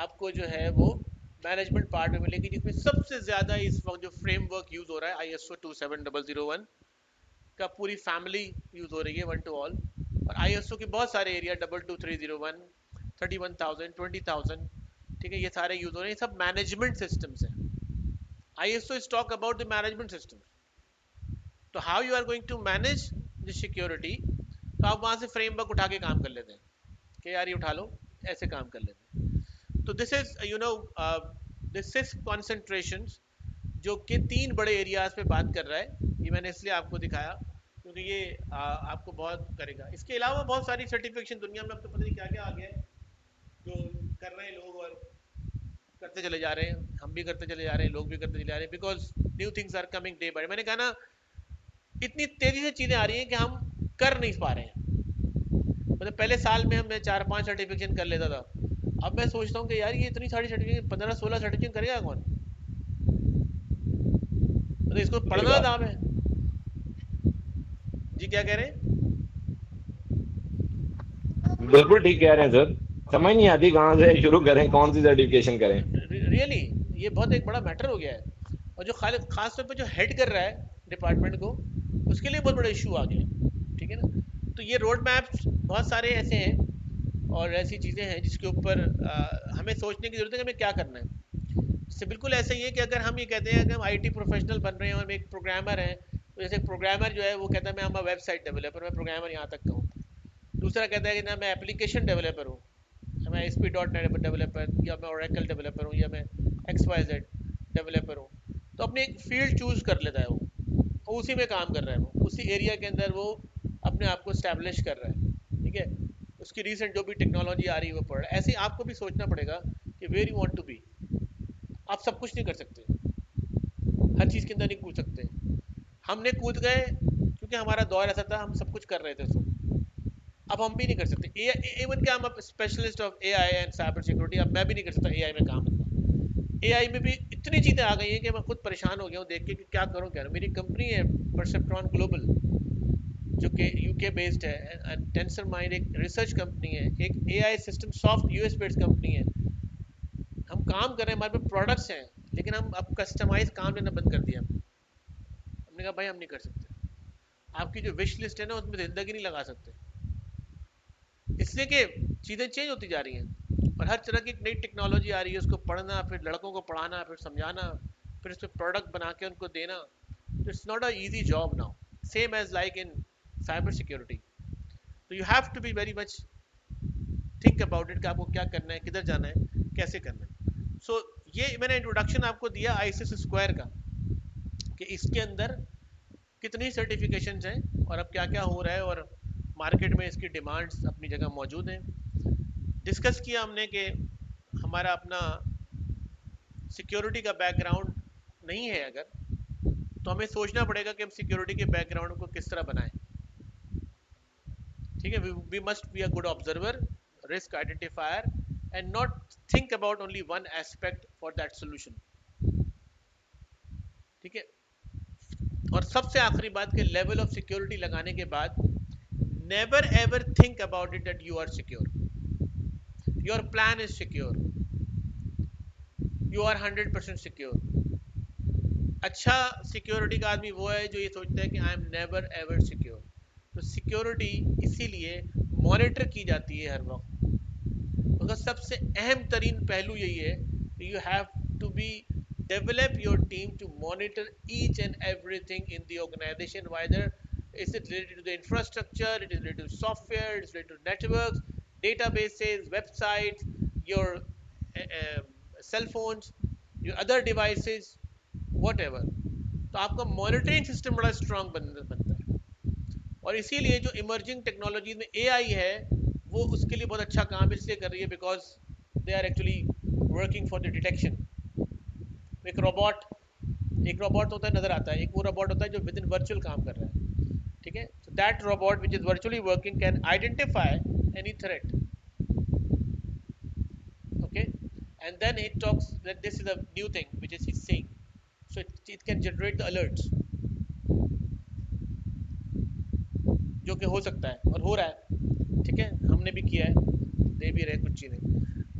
आपको जो है वो मैनेजमेंट पार्ट में मिलेगी, जिसमें सबसे ज़्यादा इस वक्त जो फ्रेमवर्क यूज़ हो रहा है ISO 27001 का पूरी फैमिली यूज़ हो रही है, 1 to all। और ISO के बहुत सारे एरिया 22301, 31000, 20000, ठीक है, ये सारे यूज़ हो रहे हैं। ये सब मैनेजमेंट सिस्टम्स हैं। ISO is talk about the management systems. तो how you are going to manage the security, तो आप वहाँ से फ्रेमवर्क उठा के काम कर लेते हैं कि यार ये उठा लो, ऐसे काम कर लेते हैं। तो this is you know this is concentration, जो कि 3 बड़े एरियाज पे बात कर रहा है। ये मैंने इसलिए आपको दिखाया क्योंकि ये आपको बहुत करेगा। इसके अलावा बहुत सारी सर्टिफिकेशन दुनिया में, अब तो पता नहीं क्या क्या आ गया है जो कर रहे हैं लोग, और करते चले जा रहे हैं, हम भी करते चले जा रहे हैं, लोग भी करते चले जा रहे हैं, because new things are coming day by day. मैंने कहा ना, इतनी तेजी से चीज़ें आ रही हैं कि हम कर नहीं पा रहे हैं। मतलब पहले साल में मैं 4-5 सर्टिफिकेशन कर लेता था, अब मैं सोचता हूँ कि यार ये इतनी सारी सर्टिफिकेशन, 15-16 सर्टिफिकेशन करेगा कौन, तो इसको पढ़ना दाम है। जी क्या कह रहे हैं? बिल्कुल ठीक कह रहे हैं सर, समझ नहीं आती कहाँ से शुरू करें, कौन सी सर्टिफिकेशन करें। रियली ये बहुत एक बड़ा मैटर हो गया है, और जो खास तौर पे जो हेड कर रहा है डिपार्टमेंट को, उसके लिए बहुत बड़ा इशू आ गया है, ठीक है ना। तो ये रोड मैप्स बहुत सारे ऐसे हैं और ऐसी चीज़ें हैं जिसके ऊपर हमें सोचने की ज़रूरत है कि हमें क्या करना है। इससे बिल्कुल ऐसा ही है कि अगर हम ये कहते हैं कि हम IT प्रोफेशनल बन रहे हैं और हम एक प्रोग्रामर हैं, तो जैसे प्रोग्रामर जो है वो कहता है मैं हम वेबसाइट डेवलपर, मैं प्रोग्रामर यहाँ तक का हूँ। दूसरा कहता है कि ना मैं एप्लीकेशन डेवलपर हूँ, मैं ASP.NET डेवलपर, या मैं Oracle डेवलपर हूँ, या मैं XYZ डेवलपर हूँ। तो अपनी एक फील्ड चूज कर लेता है वो उसी में काम कर रहा है, वो उसी एरिया के अंदर वो अपने आप को स्टैब्लिश कर रहा है, ठीक है। उसकी रिसेंट जो भी टेक्नोलॉजी आ रही है वो पढ़ रहा है। ऐसे ही आपको भी सोचना पड़ेगा कि where you want to be. आप सब कुछ नहीं कर सकते, हर चीज़ के अंदर नहीं कूद सकते। हमने कूद गए क्योंकि हमारा दौर ऐसा था, हम सब कुछ कर रहे थे उसमें। अब हम भी नहीं कर सकते। इवन क्या, हम specialist of AI and cyber security, अब मैं भी नहीं कर सकता AI में काम इतना। AI में भी इतनी चीज़ें आ गई हैं कि मैं खुद परेशान हो गया हूँ देख के कि क्या करूँ क्या। मेरी कंपनी है परसेप्ट्रॉन ग्लोबल, जो कि UK बेस्ड है। टेंसर माइंड एक रिसर्च कंपनी है, एक AI system soft US based company है। हम काम कर रहे हैं, हमारे पास प्रोडक्ट्स हैं, लेकिन हम अब कस्टमाइज काम लेना बंद कर दिया। हमने कहा भाई हम नहीं कर सकते, आपकी जो विश लिस्ट है ना उसमें ज़िंदगी नहीं लगा सकते, इसलिए कि चीज़ें चेंज होती जा रही हैं। और हर तरह की नई टेक्नोलॉजी आ रही है, उसको पढ़ना, फिर लड़कों को पढ़ाना, फिर समझाना, फिर उस पर प्रोडक्ट बना के उनको देना. It's not a easy job now, same as like in cyber security. तो you have to be very much think about it कि आपको क्या करना है, किधर जाना है, कैसे करना है. सो ये मैंने इंट्रोडक्शन आपको दिया आईसीएस स्क्वायर का, कि इसके अंदर कितनी सर्टिफिकेशंस हैं और अब क्या क्या हो रहा है, और मार्केट में इसकी डिमांड्स अपनी जगह मौजूद हैं. डिस्कस किया हमने कि हमारा अपना सिक्योरिटी का बैकग्राउंड नहीं है अगर, तो हमें सोचना पड़ेगा कि हम सिक्योरिटी के बैकग्राउंड को किस तरह बनाएं. ठीक है, we must be a good observer, risk identifier, and not think about only one aspect for that solution. ठीक है, और सबसे आखिरी बात कि लेवल ऑफ सिक्योरिटी लगाने के बाद never ever think about it that you are secure. Your plan is secure, you are 100% secure. अच्छा सिक्योरिटी का आदमी वो है जो ये सोचता है कि I am never ever secure. तो सिक्योरिटी इसीलिए मॉनिटर की जाती है हर वक्त. उसका सबसे अहम तरीन पहलू यही है कि you have to be develop your team to monitor each and everything in the organization, whether is it related to the infrastructure, it is related to software, it is related to networks, databases, websites, your cell phones, your other devices, whatever. तो आपका monitoring system बड़ा strong बनता है. और इसीलिए जो emerging technologies में AI है वो उसके लिए बहुत अच्छा काम इसलिए कर रही है because they are actually working for the detection. एक रोबोट होता है, नजर आता है, एक वो रोबोट होता है जो विद इन वर्चुअल काम कर रहा है. ठीक है, so that robot which is virtually working can identify any threat. Okay, and then he talks that this is a new thing which is he's saying, so it can generate the alerts, जो कि हो सकता है और हो रहा है. ठीक है, हमने भी किया है, दे भी रहे कुछ चीज़ें.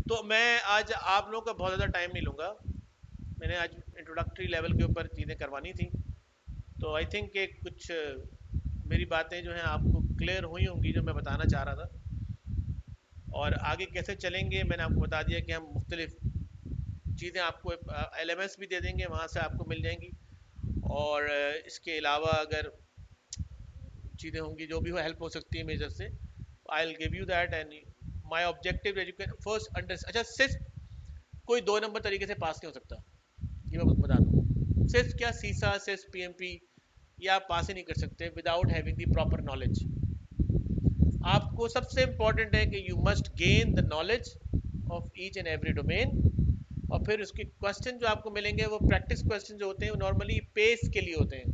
तो मैं आज आप लोगों का बहुत ज़्यादा टाइम नहीं लूँगा. मैंने आज इंट्रोडक्टरी लेवल के ऊपर चीज़ें करवानी थी. तो आई थिंक कि कुछ मेरी बातें जो हैं आपको क्लियर हुई होंगी जो मैं बताना चाह रहा था. और आगे कैसे चलेंगे मैंने आपको बता दिया कि हम मुख्तलिफ चीज़ें आपको एलएमएस भी दे देंगे, वहाँ से आपको मिल जाएंगी. और इसके अलावा अगर चीज़ें होंगी जो भी हेल्प हो सकती है मेजर से, I will give you that. And my objective you can first under. अच्छा, सिर्फ कोई 2 नंबर तरीके से पास नहीं हो सकता, ये मैं बता दूँ. सिर्फ क्या सीसा, सिर्फ पीएमपी, ये आप पास ही नहीं कर सकते without having the proper knowledge. आपको सबसे इम्पॉर्टेंट है कि you must gain the knowledge of each and every domain. और फिर उसके क्वेश्चन जो आपको मिलेंगे वो प्रैक्टिस क्वेश्चन जो होते हैं वो नॉर्मली पेस के लिए होते हैं.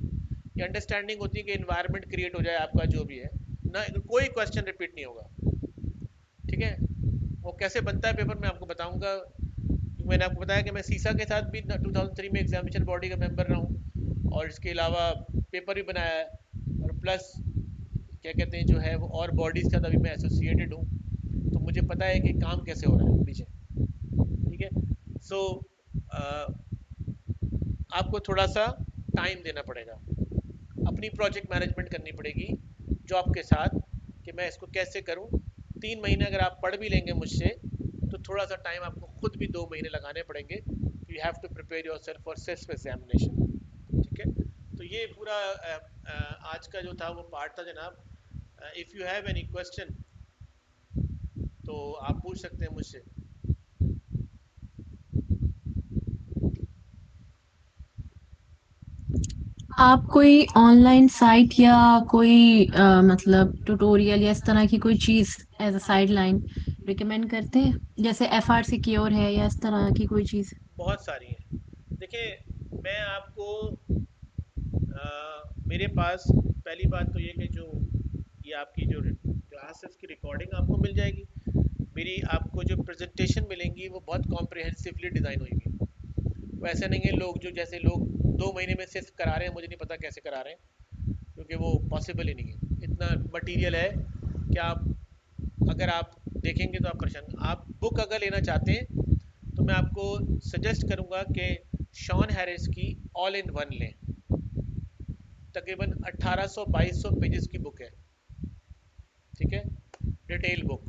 ये अंडरस्टैंडिंग होती है कि इन्वायरमेंट क्रिएट हो जाए आपका जो भी है ना, कोई क्वेश्चन रिपीट नहीं होगा. ठीक है, वो कैसे बनता है पेपर मैं आपको बताऊंगा. मैंने आपको बताया कि मैं सीसा के साथ भी 2003 में एग्जामिनेशन बॉडी का मेंबर रहा हूँ, और इसके अलावा पेपर भी बनाया है, और प्लस क्या कहते हैं जो है वो और बॉडीज़ के साथ अभी मैं एसोसिएटेड हूँ. तो मुझे पता है कि काम कैसे हो रहा है पीछे. ठीक है, सो आपको थोड़ा सा टाइम देना पड़ेगा, अपनी प्रोजेक्ट मैनेजमेंट करनी पड़ेगी जॉब के साथ कि मैं इसको कैसे करूं. 3 महीने अगर आप पढ़ भी लेंगे मुझसे तो थोड़ा सा टाइम आपको खुद भी 2 महीने लगाने पड़ेंगे. You have to prepare yourself for self examination. ठीक है, तो ये पूरा आज का जो था वो पार्ट था जनाब. If you have any question तो आप पूछ सकते हैं मुझसे. आप कोई ऑनलाइन साइट या कोई मतलब ट्यूटोरियल या इस तरह की कोई चीज as a sideline recommend करते हैं, जैसे एफआर सिक्योर है या इस तरह की कोई चीज? बहुत सारी हैं. देखिए मैं आपको मेरे पास पहली बात तो ये कि जो ये आपकी जो क्लासेस की रिकॉर्डिंग आपको मिल जाएगी. मेरी आपको जो प्रेजेंटेशन मिलेंगी वो बहुत कॉम्प्रिहेंसिवली डिज़ाइन हुई हुई. वैसे नहीं है लोग जो जैसे लोग 2 महीने में सिर्फ करा रहे हैं, मुझे नहीं पता कैसे करा रहे हैं, क्योंकि वो पॉसिबल ही नहीं है. इतना मटेरियल है कि आप अगर आप देखेंगे तो आप परेशान. आप बुक अगर लेना चाहते हैं तो मैं आपको सजेस्ट करूंगा कि शॉन हैरिस की ऑल इन वन लें. तकरीबन 1800-2200 पेजेस की बुक है. ठीक है, डिटेल बुक.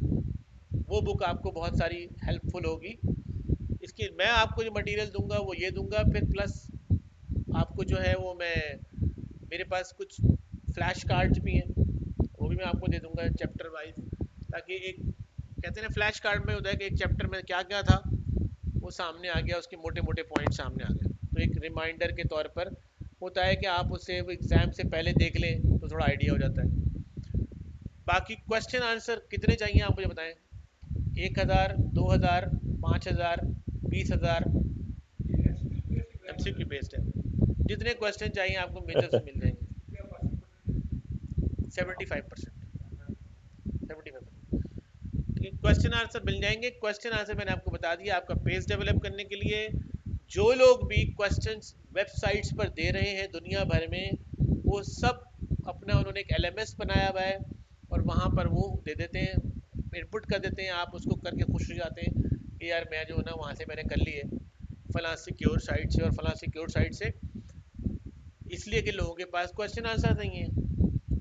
वो बुक आपको बहुत सारी हेल्पफुल होगी। इसकी मैं आपको जो मटेरियल दूंगा वो ये दूंगा, फिर प्लस आपको जो है वो मेरे पास कुछ फ्लैश कार्ड्स भी हैं, वो भी मैं आपको दे दूंगा चैप्टर वाइज, ताकि एक कहते हैं ना फ्लैश कार्ड में होता है कि एक चैप्टर में क्या क्या था वो सामने आ गया, उसके मोटे मोटे पॉइंट सामने आ गए, तो एक रिमाइंडर के तौर पर होता है कि आप उसे वो एग्ज़ाम से पहले देख लें तो थोड़ा आइडिया हो जाता है। बाकी क्वेश्चन आंसर कितने चाहिए आप मुझे बताएं, 1,000, 2,000, 5,000, 20,000? MCQ बेस्ड है, जितने क्वेश्चन चाहिए आपको मेजर से मिल जाएंगे। 75%, 75% क्वेश्चन आंसर मिल जाएंगे। क्वेश्चन आंसर मैंने आपको बता दिया, आपका पेज डेवलप करने के लिए जो लोग भी क्वेश्चंस वेबसाइट्स पर दे रहे हैं दुनिया भर में, वो सब अपना उन्होंने एक LMS बनाया हुआ है और वहाँ पर वो दे देते हैं, इनपुट कर देते हैं, आप उसको करके खुश हो जाते हैं कि यार मैं जो है ना वहाँ से मैंने कर ली है फलां सिक्योर साइट से और फलां सिक्योर साइट से, इसलिए कि लोगों के पास क्वेश्चन आंसर नहीं है,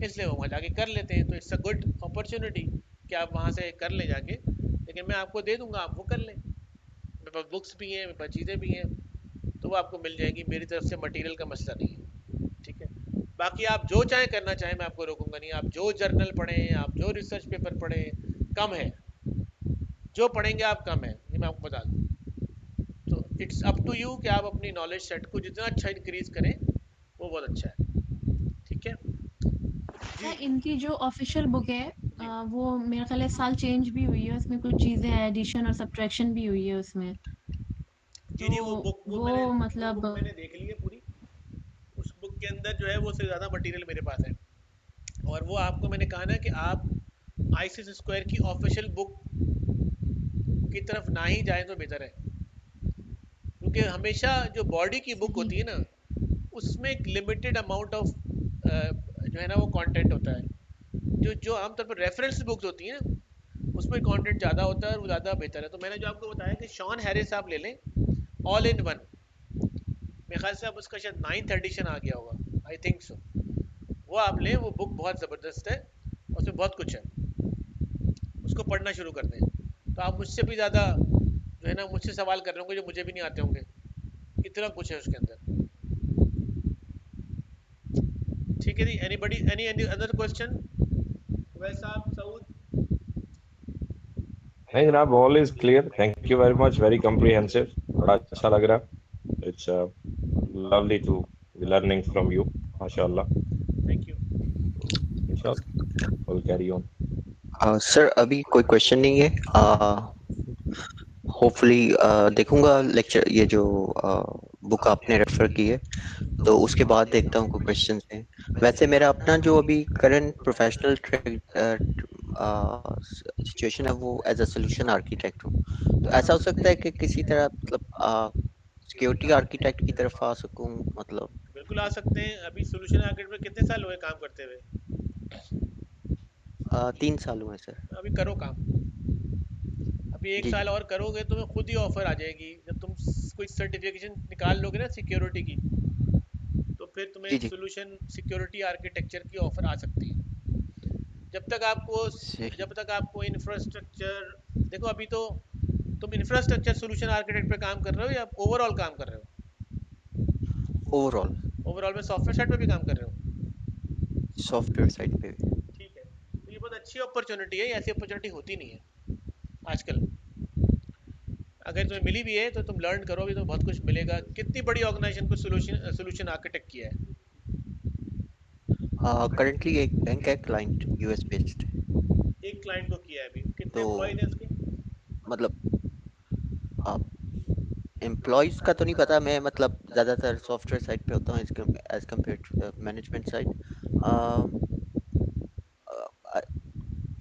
इसलिए वो वहाँ जाके कर लेते हैं। तो इट्स अ गुड अपॉर्चुनिटी कि आप वहाँ से कर लें जाके, लेकिन मैं आपको दे दूंगा, आप वो कर लें, मेरे पास बुक्स भी हैं, मेरे पास चीज़ें भी हैं, तो वो आपको मिल जाएगी, मेरी तरफ से मटेरियल का मसला नहीं है, ठीक है। बाकी आप जो चाहे करना चाहें, मैं आपको रोकूंगा नहीं, आप जो जर्नल पढ़ें, आप जो रिसर्च पेपर पढ़ें, कम है, जो पढ़ेंगे आप कम है, ये मैं आपको बता दूँ। तो इट्स अप टू यू कि आप अपनी नॉलेज सेट को जितना अच्छा इंक्रीज करें वो बहुत अच्छा है, ठीक है जी। इनकी जो ऑफिशियल बुक है जी वो मेरा ख्याल है इस साल चेंज भी हुई है, उसमें कुछ चीजें एडिशन और सब्ट्रैक्शन भी हुई है उसमें। जी तो जी, वो मतलब बुक मैंने देख ली है पूरी। उस बुक के अंदर जो है वो से ज़्यादा मटेरियल मेरे पास है, और वो आपको मैंने कहा ना कि आप आईसीस स्क्वायर की ऑफिशियल बुक की तरफ ना ही जाएं तो बेहतर है, क्योंकि हमेशा जो बॉडी की बुक सही। होती है ना उसमें एक लिमिटेड अमाउंट ऑफ जो है ना वो कंटेंट होता है, जो जो आमतौर पर रेफरेंस बुक्स होती हैं ना उसमें कंटेंट ज़्यादा होता है और वो ज़्यादा बेहतर है। तो मैंने जो आपको बताया कि शॉन हैरिस आप ले लें, ऑल इन वन, मेरे ख्याल से अब उसका शायद 9th एडिशन आ गया होगा, आई थिंक सो, वो आप लें, वो बुक बहुत ज़बरदस्त है, उसमें बहुत कुछ है, उसको पढ़ना शुरू कर दें। तो आप मुझसे भी ज़्यादा जो है ना मुझसे सवाल कर रहे होंगे जो मुझे भी नहीं आते होंगे, इतना कुछ है उसके अंदर, ठीक है जी। Anybody any other question? वैसा आप सऊद? नहीं जनाब, all is clear, thank you very much, very comprehensive, बड़ा अच्छा लग रहा है। It's lovely to be learning from you, माशाल्लाह। Thank you. इंशाल्लाह विल कैरी ऑन। सर अभी कोई क्वेश्चन नहीं है। होपफुली देखूंगा लेक्चर, ये जो बुक आपने रेफर की है, तो उसके बाद देखता हूँ कोई क्वेश्चन है। वैसे मेरा अपना जो अभी करंट प्रोफेशनल सिचुएशन है वो एज अ सोल्यूशन आर्किटेक्ट हूँ। तो ऐसा हो सकता है कि किसी तरह मतलब सिक्योरिटी आर्किटेक्ट की तरफ आ सकूं, मतलब बिल्कुल आ सकते हैं। अभी सोल्यूशन आर्किटेक्ट में कितने साल हुए काम करते हुए? 3 साल हुए सर। अभी करो काम, अभी एक जी जी साल और करोगे तो तुम्हें खुद ही ऑफर आ जाएगी, जब तुम कोई सर्टिफिकेशन निकाल लोगे ना सिक्योरिटी की, तो फिर तुम्हें जी जी। सोल्यूशन सिक्योरिटी आर्किटेक्चर की ऑफर आ सकती है। जब तक आपको सही। जब तक आपको इंफ्रास्ट्रक्चर, देखो अभी तो तुम इंफ्रास्ट्रक्चर सोल्यूशन आर्किटेक्ट पे काम कर रहे हो या ओवरऑल काम कर रहे ओवरऑल हो? ओवरऑल में सॉफ्टवेयर साइड पे भी काम कर रहे हो, सॉफ्टवेयर साइड पे भी। ठीक है। तो ये बहुत अच्छी अपॉर्चुनिटी है, ऐसी अपॉर्चुनिटी होती नहीं है आजकल। अगर तुम्हें मिली भी है तो तुम लर्न करोगे तो बहुत कुछ मिलेगा। कितनी बड़ी ऑर्गेनाइजेशन को सोल्यूशन सोल्यूशन आर्किटेक्ट किया है? करंटली एक बैंक है, क्लाइंट यूएस बेस्ड। एक क्लाइंट को किया है अभी, कितने तो एम्प्लॉयज हैं उसके? मतलब एम्प्लॉयज का तो नहीं पता, मैं मतलब ज़्यादातर सॉफ्टवेयर साइड पे होता हूँ as compare to management side.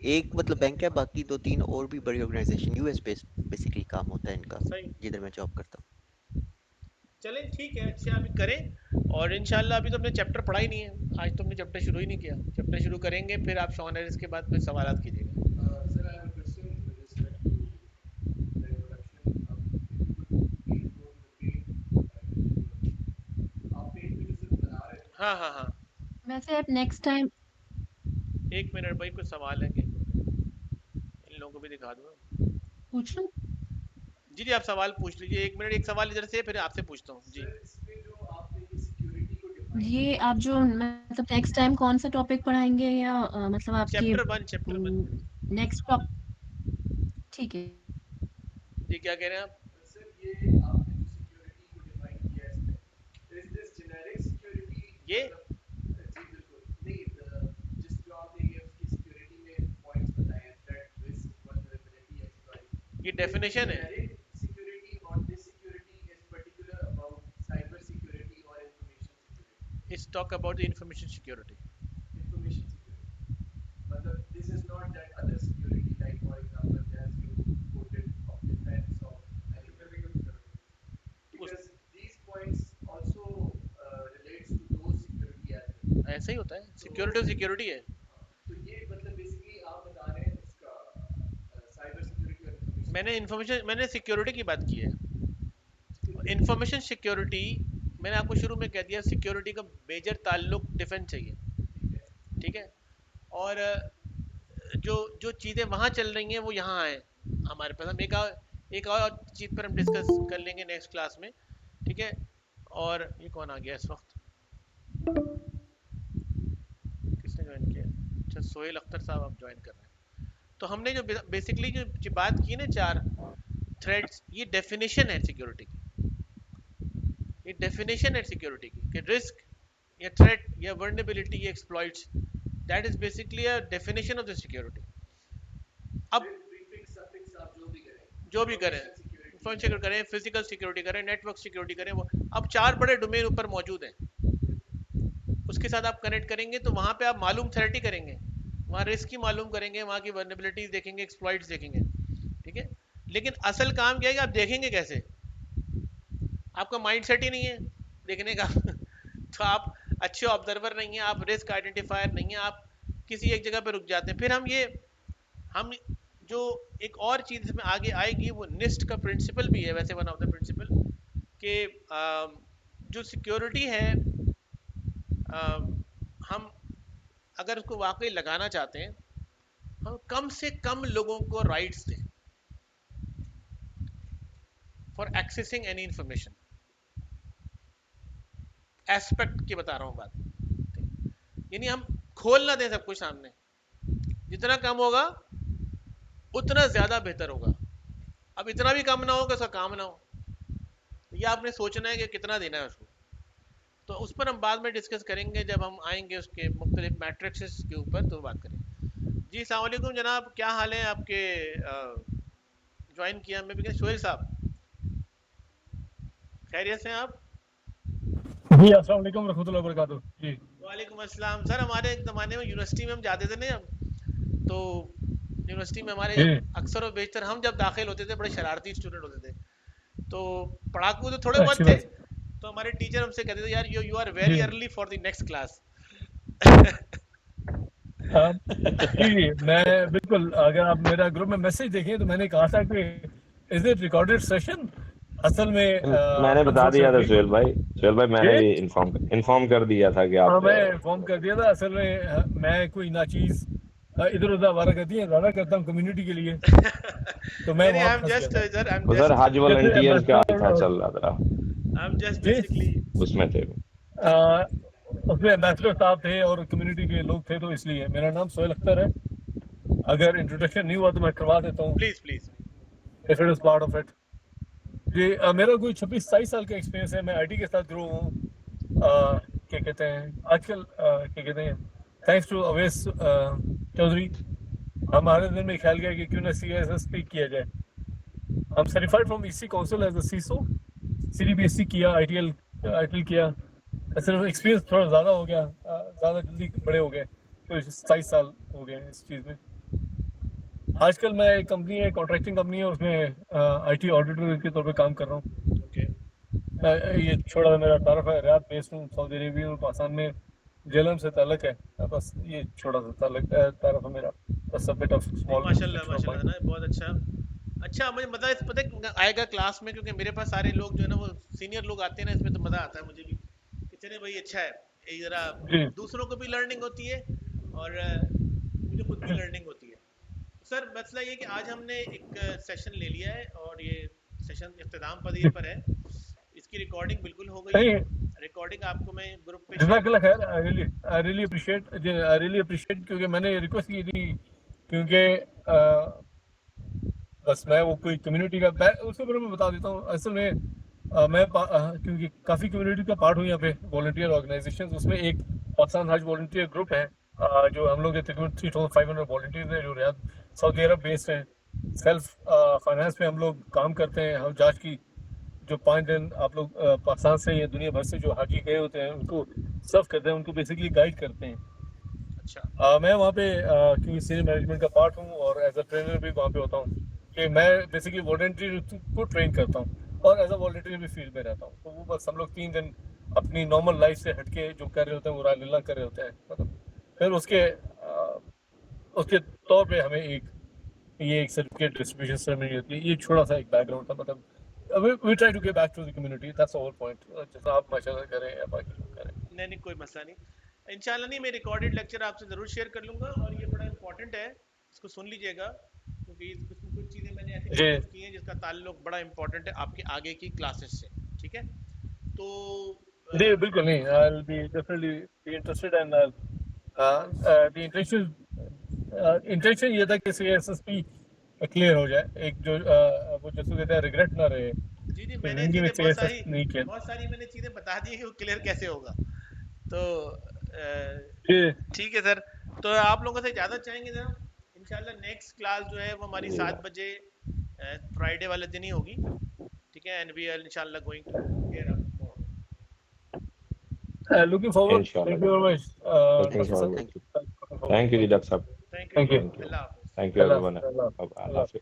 एक मतलब बैंक है, बाकी 2-3 और भी बड़ी ऑर्गेनाइजेशन यूएस बेस्ड बेसिकली काम होता है इनका, सही, जिधर मैं जॉब करता चलें ठीक है, अच्छा अभी करें। और इंशाल्लाह अभी तो हमने चैप्टर पढ़ा ही नहीं है, आज तो हमने चैप्टर शुरू ही नहीं किया, चैप्टर शुरू करेंगे फिर आप शॉन हैरिस के बाद फिर सवाल कीजिएगा। Sir, I have a question with respect to the introduction. If you could please go to the page which you आप पेज पे जो सिर्फ बना रहे थे। हाँ हाँ हाँ, वैसे आप नेक्स्ट टाइम एक मिनट भाई, कुछ सवाल है क्या इन वालों को भी दिखा दूँ। पूछ लूं? जी जी, आप सवाल पूछ लीजिए। 1 मिनट, एक सवाल इधर से फिर आपसे पूछता हूँ जी। सर इसमें जो आपने ये सिक्योरिटी को डिफाइन ये किया आप जो मतलब नेक्स्ट टाइम कौन सा टॉपिक पढ़ाएंगे, या मतलब आपकी चैप्टर 1 नेक्स्ट टॉप? ठीक है। जी, क्या कह रहे हैं आप? सर ये आपने जो सिक्योरिटी को डिफाइन किया है इसमें इज दिस जेनेरिक सिक्योरिटी ये जी बिल्कुल नहीं जिस जो आपने ये उसकी सिक्योरिटी में पॉइंट्स बताए हैं थ्रेट रिस्क वल्नरेबिलिटी एक्सप्लॉइट ये डेफिनेशन है। जेनेरिक सिक्योरिटी और this security is particular about cyber security और information security it's talk about the information security. Information security मतलब this is not that other security like for example as you quoted of defense of any physical security उस because these points also relates to those security as well ऐसा ही होता है, security security है। तो ये मतलब basically आप बता रहे हैं इसका साइबर सिक्योरिटी और इंफॉर्मेशन मैंने सिक्योरिटी की बात की है। इंफॉर्मेशन सिक्योरिटी मैंने आपको शुरू में कह दिया, सिक्योरिटी का मेजर ताल्लुक डिफेंस से ही है, ठीक है। और जो जो चीज़ें वहाँ चल रही हैं वो यहाँ आए हमारे पास। हम एक और चीज़ पर हम डिस्कस कर लेंगे नेक्स्ट क्लास में, ठीक है। और ये कौन आ गया इस वक्त? किसने ज्वाइन किया? अच्छा, सोहेल अख्तर साहब आप ज्वाइन कर रहे हैं। तो हमने जो बेसिकली जो बात की ना, 4 थ्रेड्स, ये डेफिनेशन है सिक्योरिटी की। ये डेफिनेशन है सिक्योरिटी की कि रिस्क या थ्रेट या वर्नेबिलिटी या exploits, that is basically a definition of the security. अब प्रीफिक्स सफिक्स आप जो भी करें जो भी करें, फोन सिक्योर करें, फिजिकल सिक्योरिटी करें, नेटवर्क सिक्योरिटी करें, वो अब 4 बड़े डोमेन ऊपर मौजूद हैं। उसके साथ आप कनेक्ट करेंगे तो वहाँ पे आप मालूम थ्रेट ही करेंगे, वहाँ रिस्क ही मालूम करेंगे, वहाँ की वर्नेबिलिटीज देखेंगे, एक्सप्लॉइट्स देखेंगे, ठीक है। लेकिन असल काम क्या है कि आप देखेंगे कैसे? आपका माइंड सेट ही नहीं है देखने का तो आप अच्छे ऑब्जर्वर नहीं हैं, आप रिस्क आइडेंटिफायर नहीं हैं, आप किसी एक जगह पर रुक जाते हैं। फिर हम जो एक और चीज़ इसमें आगे आएगी वो निस्ट का प्रिंसिपल भी है, वैसे वन ऑफ द प्रिंसिपल कि जो सिक्योरिटी है, हम अगर उसको वाकई लगाना चाहते हैं, हम कम से कम लोगों को राइट्स दें for accessing any information. Aspect की बता रहा हूँ बात, यानी हम खोल ना दें सब कुछ सामने। जितना कम होगा उतना ज़्यादा बेहतर होगा। अब इतना भी कम ना हो कि उसका काम ना हो, तो ये आपने सोचना है कि कितना देना है उसको। तो उस पर हम बाद में डिस्कस करेंगे जब हम आएंगे उसके मुख्तलिफ मैट्रिक्स के ऊपर, तो बात करेंगे। जी अस्सलाम वालेकुम जनाब, क्या हाल है आपके? ज्वाइन किया मैं भी। सोहेल साहब खैरियत से हैं आप? जी अस्सलाम वालेकुम रहमतुल्लाहि व बरकातुहू। जी वालेकुम अस्सलाम। सर हमारे एक ज़माने में यूनिवर्सिटी में हम जाते थे ना जब, तो यूनिवर्सिटी में हमारे जी अक्सर और बेशतर हम जब दाखिल होते थे बड़े शरारती स्टूडेंट होते थे, तो पढ़ाकू तो थोड़े अच्छी बहुत थे। बात। तो हमारे टीचर हमसे कहते थे यार you R G very early for the next class. हाँ जी मैं बिल्कुल, अगर आप मेरा ग्रुप में मैसेज देखें तो मैंने कहा था कि इज इट रिकॉर्डेड सेशन। असल में मैंने बता दिया था अनफॉर्चुनेटली सोहेल भाई मैंने ये भी इन्फॉर्म कर दिया था कि आप मैं इन्फॉर्म कर दिया था। असल में मैं कोई नाचीज इधर उधर वारा करती है ज़्यादा करता हूँ कम्युनिटी के लिए, तो मैं नहीं, वहाँ आई एम फंस गया जस्ट था। सर, आई एम उधर जस्ट हज वॉलंटियर्स का था एम्बेसडर चल रहा था, आई एम जस्ट जी बेसिकली उसमें थे। उसमें एम्बेसडर साहब थे और कम्युनिटी के लोग थे, तो इसलिए मेरा नाम सोहेल अख्तर है। अगर इंट्रोडक्शन नहीं हुआ तो मैं करवा देता हूँ, please please. If it is part of it. जी मेरा कोई 26-27 साल का एक्सपीरियंस है। मैं आईटी के साथ ग्रो हूँ। क्या कहते हैं आजकल, क्या कहते हैं, थैंक्स टू अवैस चौधरी हमारे दिन में ख्याल गया कि क्यों ना CISSP किया जाए। हम certified from EC council as a CISO, CDBSC किया, ITL किया। सिर्फ एक्सपीरियंस थोड़ा ज़्यादा हो गया, ज़्यादा जल्दी बड़े हो गए, तो 27 साल हो गए इस चीज़ में। आजकल मैं एक कंपनी है, कॉन्ट्रैक्टिंग कंपनी है, उसमें IT ऑडिटर के तौर पे काम कर रहा हूँ। ओके, ये छोटा सा मेरा तारफ है, रियाद बेस्ड हूँ, सऊदी अरेबिया और पाकिस्तान में जेलम से ताल्लुक है। बस ये छोटा सा तारफ है मेरा। बस बिट ऑफ स्मॉल माशाल्लाह माशाल्लाह ना, बहुत अच्छा। अच्छा, मुझे मजा इस पता है आएगा क्लास में, क्योंकि मेरे पास सारे लोग जो है ना वो सीनियर लोग आते हैं ना, इसमें तो मजा आता है मुझे भी कि चले भाई अच्छा है, ये जरा जी दूसरों को भी लर्निंग होती है और मुझे खुद भी लर्निंग होती है। सर मसला ये कि आज हमने एक सेशन ले लिया है और ये सेशन इख्तिताम पदीर पर है। इसकी रिकॉर्डिंग बिल्कुल हो गई है। रिकॉर्डिंग आपको मैं ग्रुप पे जज़ाकल्लाह खैर। आई रियली अप्रिशिएट क्योंकि मैंने रिक्वेस्ट की थी क्योंकि बस मैं वो कोई कम्युनिटी का उसके बारे में बता देता हूँ। असल में क्योंकि काफ़ी कम्युनिटी का पार्ट हूँ यहाँ पे वॉलंटियर ऑर्गेनाइजेशन, उसमें एक पाकिस्तान हज वॉलंटियर ग्रुप है जो हम लोग के तकरीबन 3500 वॉलंटियर्स हैं जो रियाद सऊदी अरब बेस्ड हैं। सेल्फ फाइनेंस में हम लोग काम करते हैं। हम जांच की जो 5 दिन आप लोग पाकिस्तान से या दुनिया भर से जो हाजी गए होते हैं उनको सर्व करते हैं, उनको बेसिकली गाइड करते हैं। अच्छा मैं वहाँ पे क्योंकि सीनियर मैनेजमेंट का पार्ट हूँ और एज अ ट्रेनर भी वहाँ पे होता हूँ कि मैं बेसिकली वॉलंटियर को ट्रेन करता हूँ और एज अ वॉलंटियर भी फील्ड में रहता हूँ। तो वो बस हम लोग 3 दिन अपनी नॉर्मल लाइफ से हटके जो कर रहे होते हैं वो राह कर रहे होते हैं। मतलब फिर उसके तौर पे हमें एक सर्टिफिकेट डिस्ट्रीब्यूशन सेरेमनी होती है। ये छोटा सा एक बैकग्राउंड था। मतलब we try to get back to the community, that's the whole point. जैसा आप माशाल्लाह करें या बाकी लोग करें। नहीं कोई मसला नहीं। इंशाल्लाह नहीं, मैं रिकॉर्डेड लेक्चर आपसे ज़रूर शेयर कर लूँगा और ये बड़ा इंपॉर्टेंट है, इसको सुन लीजिएगा क्योंकि इसमें कुछ चीज़ें मैंने ऐसी जी डिस्कस की हैं जिसका ताल्लुक बड़ा इंपॉर्टेंट है आपके आगे की क्लासेस से। ठीक है तो जी बिल्कुल नहीं, I will be definitely be interested and the intention ये था कि सीएसएसपी क्लियर हो जाए। एक जो वो जैसे कहते हैं रिग्रेट ना रहे जी कि मैंने जिंदगी में चीज़ें सीएसएस नहीं किया। बहुत सारी मैंने चीज़ें बता दी है कि वो क्लियर कैसे होगा। तो जी ठीक है सर, तो आप लोगों से इजाज़त चाहेंगे जरा। इंशाल्लाह नेक्स्ट क्लास जो है वो हमारी 7 बजे फ्राइडे वाले दिन ही होगी। ठीक है, एंड वी आर इंशाल्लाह going to care up more. Looking forward. इंशाल्लाह thank you very much looking doctor forward साहब। to. Thank you जी डॉक्टर साहब। Thank you thank you. अल्लाह हाफ़िज़। Thank you Allah everyone. हाफ़िज़। Allah Hafiz.